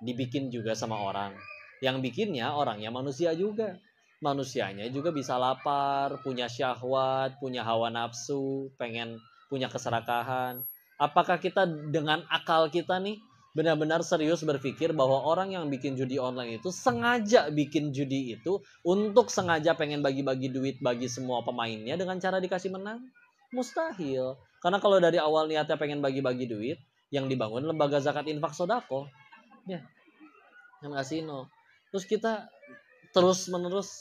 dibikin juga sama orang. Yang bikinnya orangnya manusia juga. Manusianya juga bisa lapar, punya syahwat, punya hawa nafsu, pengen punya keserakahan. Apakah kita dengan akal kita nih benar-benar serius berpikir bahwa orang yang bikin judi online itu sengaja bikin judi itu untuk sengaja pengen bagi-bagi duit bagi semua pemainnya dengan cara dikasih menang? Mustahil. Karena kalau dari awal niatnya pengen bagi-bagi duit, yang dibangun lembaga zakat infak sodako, ya, yang kasino. Terus kita terus menerus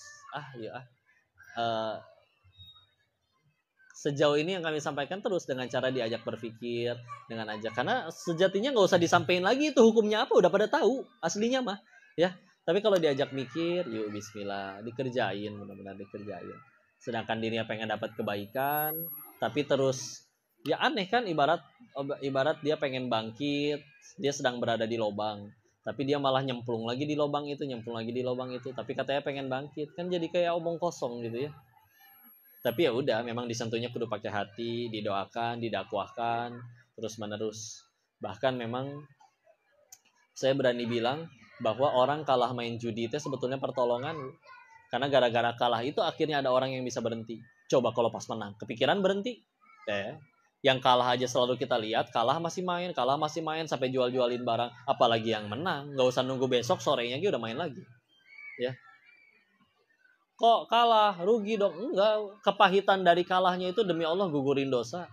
sejauh ini yang kami sampaikan terus dengan cara diajak berpikir, dengan ajak, karena sejatinya nggak usah disampaikan lagi itu hukumnya apa, udah pada tahu aslinya mah ya. Tapi kalau diajak mikir, yuk bismillah, dikerjain, benar-benar dikerjain. Sedangkan dirinya pengen dapat kebaikan, tapi terus ya aneh kan, ibarat dia pengen bangkit, dia sedang berada di lubang, tapi dia malah nyemplung lagi di lubang itu, tapi katanya pengen bangkit, kan jadi kayak omong kosong gitu ya. Tapi ya udah, memang disentuhnya kudu pakai hati, didoakan, didakwahkan terus menerus. Bahkan memang saya berani bilang bahwa orang kalah main judi itu sebetulnya pertolongan. Karena gara-gara kalah itu akhirnya ada orang yang bisa berhenti. Coba kalau pas menang kepikiran berhenti, yang kalah aja selalu kita lihat kalah masih main sampai jual-jualin barang, apalagi yang menang, nggak usah nunggu besok sorenya dia udah main lagi ya. Kok kalah, rugi dong? Enggak, kepahitan dari kalahnya itu demi Allah gugurin dosa.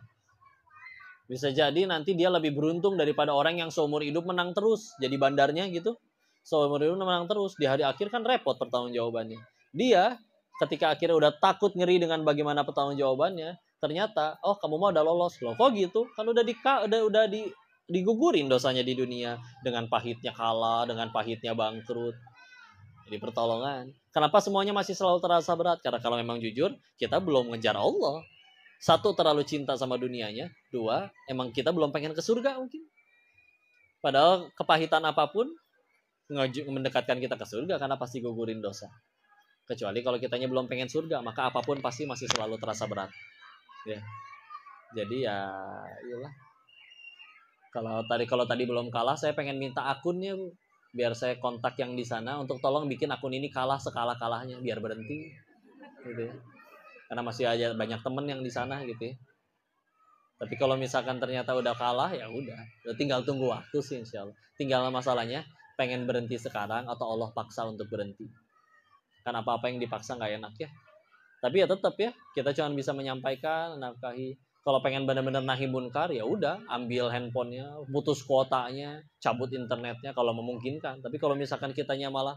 Bisa jadi nanti dia lebih beruntung daripada orang yang seumur hidup menang terus, jadi bandarnya gitu. Seumur hidup menang terus, di hari akhir kan repot pertanggungjawabannya. Dia ketika akhirnya udah takut ngeri dengan bagaimana pertanggungjawabannya, ternyata kamu mau udah lolos loh. Kok gitu? Kan udah digugurin dosanya di dunia dengan pahitnya kalah, dengan pahitnya bangkrut. Jadi pertolongan. Kenapa semuanya masih selalu terasa berat? Karena kalau memang jujur, kita belum ngejar Allah. Satu, terlalu cinta sama dunianya. Dua, emang kita belum pengen ke surga mungkin. Padahal kepahitan apapun mendekatkan kita ke surga, karena pasti gugurin dosa. Kecuali kalau kitanya belum pengen surga, maka apapun pasti masih selalu terasa berat. Ya. Jadi ya, iyalah. Kalau tadi belum kalah, saya pengen minta akunnya, Bu. biar saya kontak yang di sana untuk tolong bikin akun ini kalah sekalah-kalahnya biar berhenti gitu ya. Karena masih aja banyak temen yang di sana gitu ya. Tapi kalau misalkan ternyata udah kalah ya udah tinggal tunggu waktu sih insya Allah. Tinggal masalahnya pengen berhenti sekarang atau Allah paksa untuk berhenti. Kan apa-apa yang dipaksa nggak enak ya. Tapi ya tetap ya kita cuma bisa menyampaikan, nafkahi. Kalau pengen benar-benar nahi munkar ya udah ambil handphonenya, putus kuotanya, cabut internetnya kalau memungkinkan. Tapi kalau misalkan kitanya malah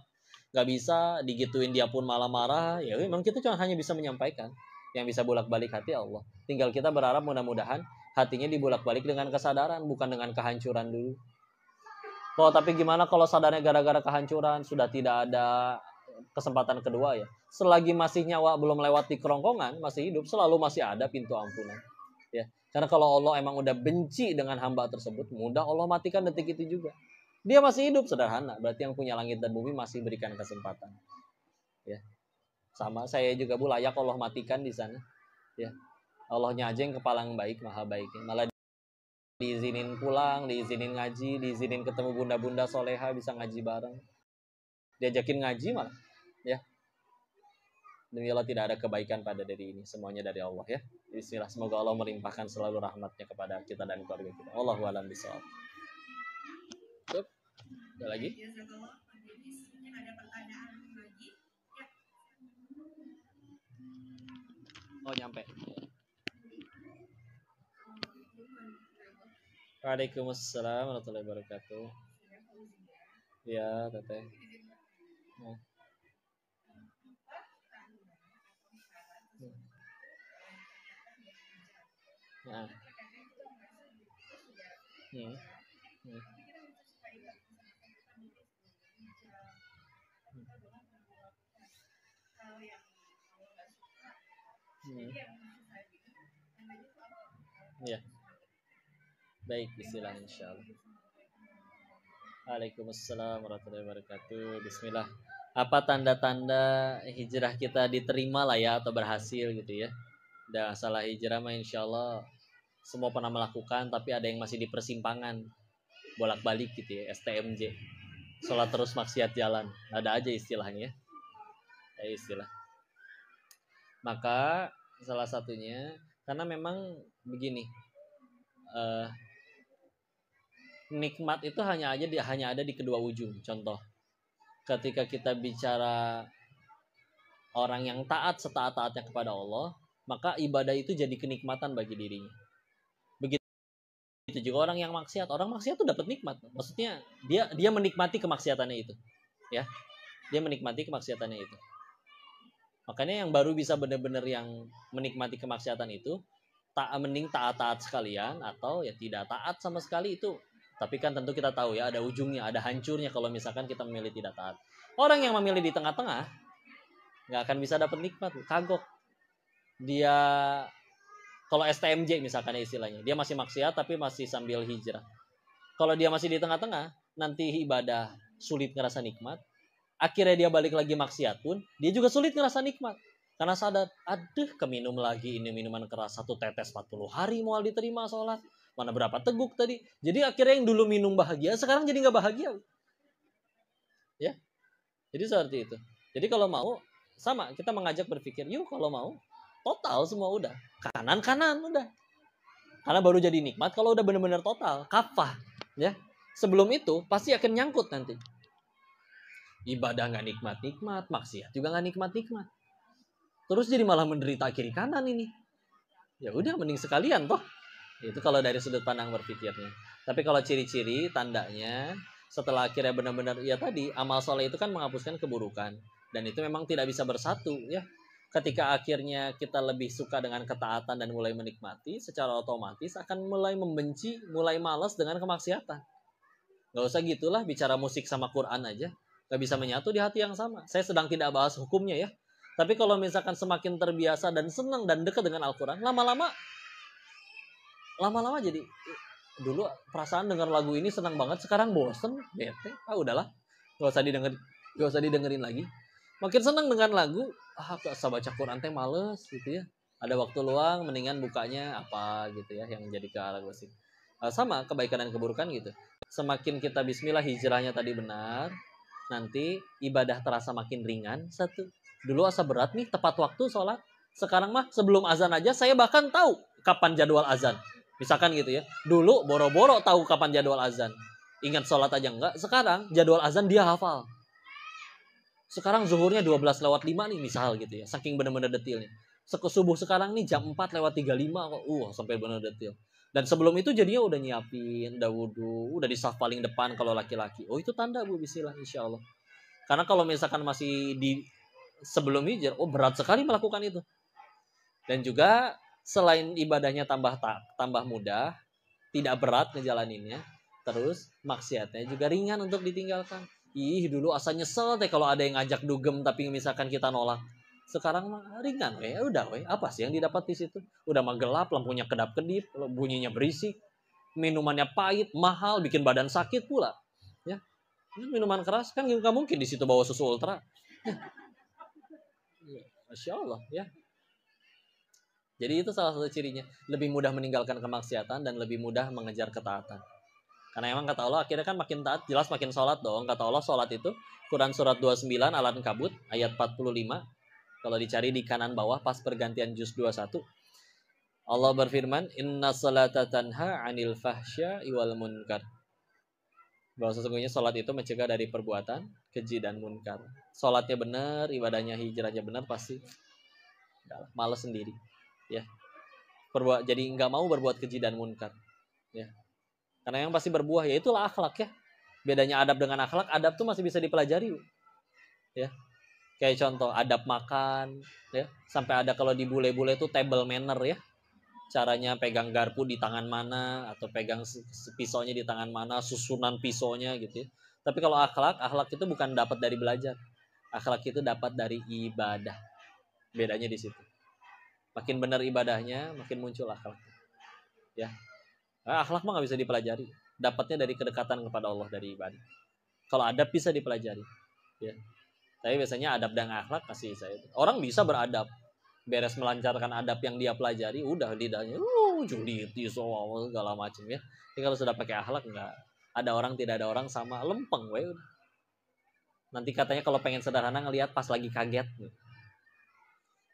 nggak bisa, digituin dia pun malah marah, ya memang kita cuma hanya bisa menyampaikan. Yang bisa bolak-balik hati Allah. Tinggal kita berharap mudah-mudahan hatinya dibolak-balik dengan kesadaran, bukan dengan kehancuran dulu. Oh, tapi gimana kalau sadarnya gara-gara kehancuran, sudah tidak ada kesempatan kedua ya. Selagi masih nyawa belum lewat di kerongkongan, masih hidup, selalu masih ada pintu ampunan. Ya, karena kalau Allah emang udah benci dengan hamba tersebut, mudah Allah matikan detik itu juga. Dia masih hidup, sederhana. Berarti yang punya langit dan bumi masih berikan kesempatan. Ya, sama saya juga Bu layak Allah matikan di sana. Ya, Allahnya aja yang kepala yang baik, maha baik. Malah diizinin pulang, diizinin ngaji, diizinin ketemu bunda-bunda soleha bisa ngaji bareng. Diajakin ngaji malah, ya. Demi Allah tidak ada kebaikan pada diri ini, semuanya dari Allah ya. Bismillah, semoga Allah melimpahkan selalu rahmatnya kepada kita dan keluarga kita. Allahu a'lam bishawab. Ada lagi? Oh nyampe. Waalaikumsalam warahmatullahi wabarakatuh. Ya, teteh. Nah. Nah. Hmm. Hmm. Ya. Baik, istilah insyaallah. Waalaikumsalam warahmatullahi wabarakatuh. Bismillah. Apa tanda-tanda hijrah kita diterima lah ya atau berhasil gitu ya? Udah salah hijrah mah insyaallah semua pernah melakukan, tapi ada yang masih di persimpangan bolak-balik gitu ya, STMJ, sholat terus maksiat jalan, ada aja istilahnya ya istilah. Maka salah satunya karena memang begini, nikmat itu hanya ada di kedua ujung. Contoh, ketika kita bicara orang yang taat setaat-taatnya kepada Allah, maka ibadah itu jadi kenikmatan bagi dirinya. Itu juga orang yang maksiat tuh dapat nikmat, maksudnya dia menikmati kemaksiatannya itu ya, dia menikmati kemaksiatannya itu. Makanya yang baru bisa benar-benar yang menikmati kemaksiatan itu mending taat-taat sekalian atau ya tidak taat sama sekali itu. Tapi kan tentu kita tahu ya ada ujungnya, ada hancurnya kalau misalkan kita memilih tidak taat. Orang yang memilih di tengah-tengah nggak akan bisa dapat nikmat, kagok. Dia kalau STMJ misalkan istilahnya, dia masih maksiat tapi masih sambil hijrah. Kalau dia masih di tengah-tengah, nanti ibadah sulit ngerasa nikmat. Akhirnya dia balik lagi maksiat pun, dia juga sulit ngerasa nikmat. Karena sadar, aduh keminum lagi ini minuman keras 1 tetes 40 hari mau diterima sholat. Mana berapa teguk tadi. Jadi akhirnya yang dulu minum bahagia, sekarang jadi nggak bahagia. Ya, jadi seperti itu. Jadi kalau mau, sama kita mengajak berpikir, yuk kalau mau, total semua udah. Kanan udah. Karena baru jadi nikmat kalau udah benar-benar total, kafah, ya. Sebelum itu pasti akan nyangkut nanti. Ibadah nggak nikmat-nikmat, maksiat juga nggak nikmat-nikmat. Terus jadi malah menderita kiri kanan ini. Ya udah mending sekalian toh. Itu kalau dari sudut pandang berpikirnya. Tapi kalau ciri-ciri tandanya setelah akhirnya benar-benar ya tadi amal soleh itu kan menghapuskan keburukan dan itu memang tidak bisa bersatu ya. Ketika akhirnya kita lebih suka dengan ketaatan dan mulai menikmati, secara otomatis akan mulai membenci, mulai malas dengan kemaksiatan. Gak usah gitulah, bicara musik sama Quran aja gak bisa menyatu di hati yang sama. Saya sedang tidak bahas hukumnya ya. Tapi kalau misalkan semakin terbiasa dan senang dan dekat dengan Al-Quran, lama-lama jadi dulu perasaan dengar lagu ini senang banget, sekarang bosen, bete, udahlah, gak usah didengerin lagi. Makin senang dengan lagu, gak usah baca Quran teh males gitu ya. Ada waktu luang, mendingan bukanya apa gitu ya, yang jadi ke arah gosip. Sama kebaikan dan keburukan gitu. semakin kita bismillah hijrahnya tadi benar, nanti ibadah terasa makin ringan. Satu, dulu asa berat nih tepat waktu sholat. Sekarang mah sebelum azan aja saya bahkan tahu kapan jadwal azan. Misalkan gitu ya. Dulu boro-boro tahu kapan jadwal azan. Ingat sholat aja enggak. Sekarang jadwal azan dia hafal. Sekarang zuhurnya 12:05 nih misal gitu ya. Saking bener-bener detailnya. Subuh sekarang nih jam 4:35 kok. Sampai bener detail. Dan sebelum itu jadinya udah nyiapin, udah wudu, udah di saf paling depan kalau laki-laki. Itu tanda Bu, bismillah insya Allah. Karena kalau misalkan masih di sebelum hijrah, berat sekali melakukan itu. Dan juga selain ibadahnya tambah mudah, tidak berat ngejalaninnya, terus maksiatnya juga ringan untuk ditinggalkan. Dulu asa nyesel teh kalau ada yang ngajak dugem tapi misalkan kita nolak. Sekarang mah ringan, udah, apa sih yang didapat di situ? Udah mah gelap, lampunya kedap-kedip, bunyinya berisik, minumannya pahit, mahal, bikin badan sakit pula. Ya, minuman keras kan nggak mungkin di situ bawa susu ultra. Masya Allah, ya. Jadi itu salah satu cirinya, lebih mudah meninggalkan kemaksiatan dan lebih mudah mengejar ketaatan. Karena emang kata Allah akhirnya kan makin taat, jelas makin sholat dong. Kata Allah sholat itu, Quran surat 29 Al-Ankabut ayat 45. Kalau dicari di kanan bawah pas pergantian juz 21. Allah berfirman, "Inna salata tanha 'anil fahsya'i wal munkar." Bahwa sesungguhnya sholat itu mencegah dari perbuatan keji dan munkar. Sholatnya benar, ibadahnya hijrahnya benar, pasti malas sendiri. Ya. Jadi nggak mau berbuat keji dan munkar. Ya. Karena yang pasti berbuah, ya itulah akhlak ya. Bedanya adab dengan akhlak, adab tuh masih bisa dipelajari. Ya. Kayak contoh adab makan, ya. Sampai ada kalau di bule-bule tuh table manner ya. Caranya pegang garpu di tangan mana, atau pegang pisaunya di tangan mana, susunan pisaunya gitu ya. Tapi kalau akhlak itu bukan dapat dari belajar. Akhlak itu dapat dari ibadah. Bedanya di situ. Makin benar ibadahnya, makin muncul akhlak. Ya. Akhlak mah nggak bisa dipelajari. Dapatnya dari kedekatan kepada Allah dari ibadah. Kalau adab bisa dipelajari. Ya. Tapi biasanya adab dan akhlak kasih saya. Orang bisa beradab, beres melancarkan adab yang dia pelajari, udah lidahnya julid, segala macam ya. Tapi kalau sudah pakai akhlak enggak. Ada orang tidak ada orang sama, lempeng we. Nanti katanya kalau pengen sederhana ngelihat pas lagi kaget.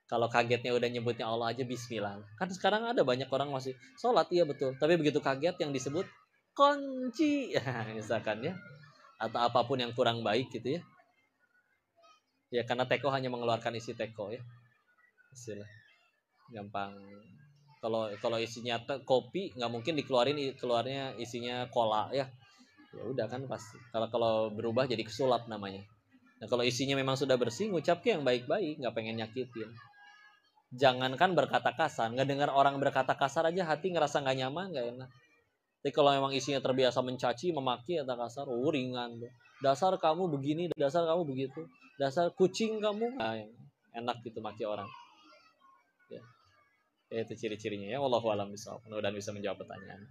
Kalau kagetnya udah nyebutnya Allah aja bismillah. Kan sekarang ada banyak orang masih sholat, iya betul. Tapi begitu kaget yang disebut kunci, misalkan ya. Atau apapun yang kurang baik gitu ya. Ya karena teko hanya mengeluarkan isi teko ya. Istilah. Gampang. Kalau isinya kopi nggak mungkin keluarnya isinya cola ya. Ya udah kan pasti. Kalau berubah jadi kesulap namanya. Nah kalau isinya memang sudah bersih, ngucapnya yang baik-baik, nggak pengen nyakitin. Jangankan berkata kasar, ngedengar orang berkata kasar aja hati ngerasa nggak nyaman, nggak enak. Tapi kalau memang isinya terbiasa mencaci, memaki atau kasar, ringan tuh. Dasar kamu begini, dasar kamu begitu, dasar kucing kamu, enak gitu maki orang. Ya. Itu ciri-cirinya ya. Wallahu a'lam bishawab. Mudah-mudahan bisa menjawab pertanyaan.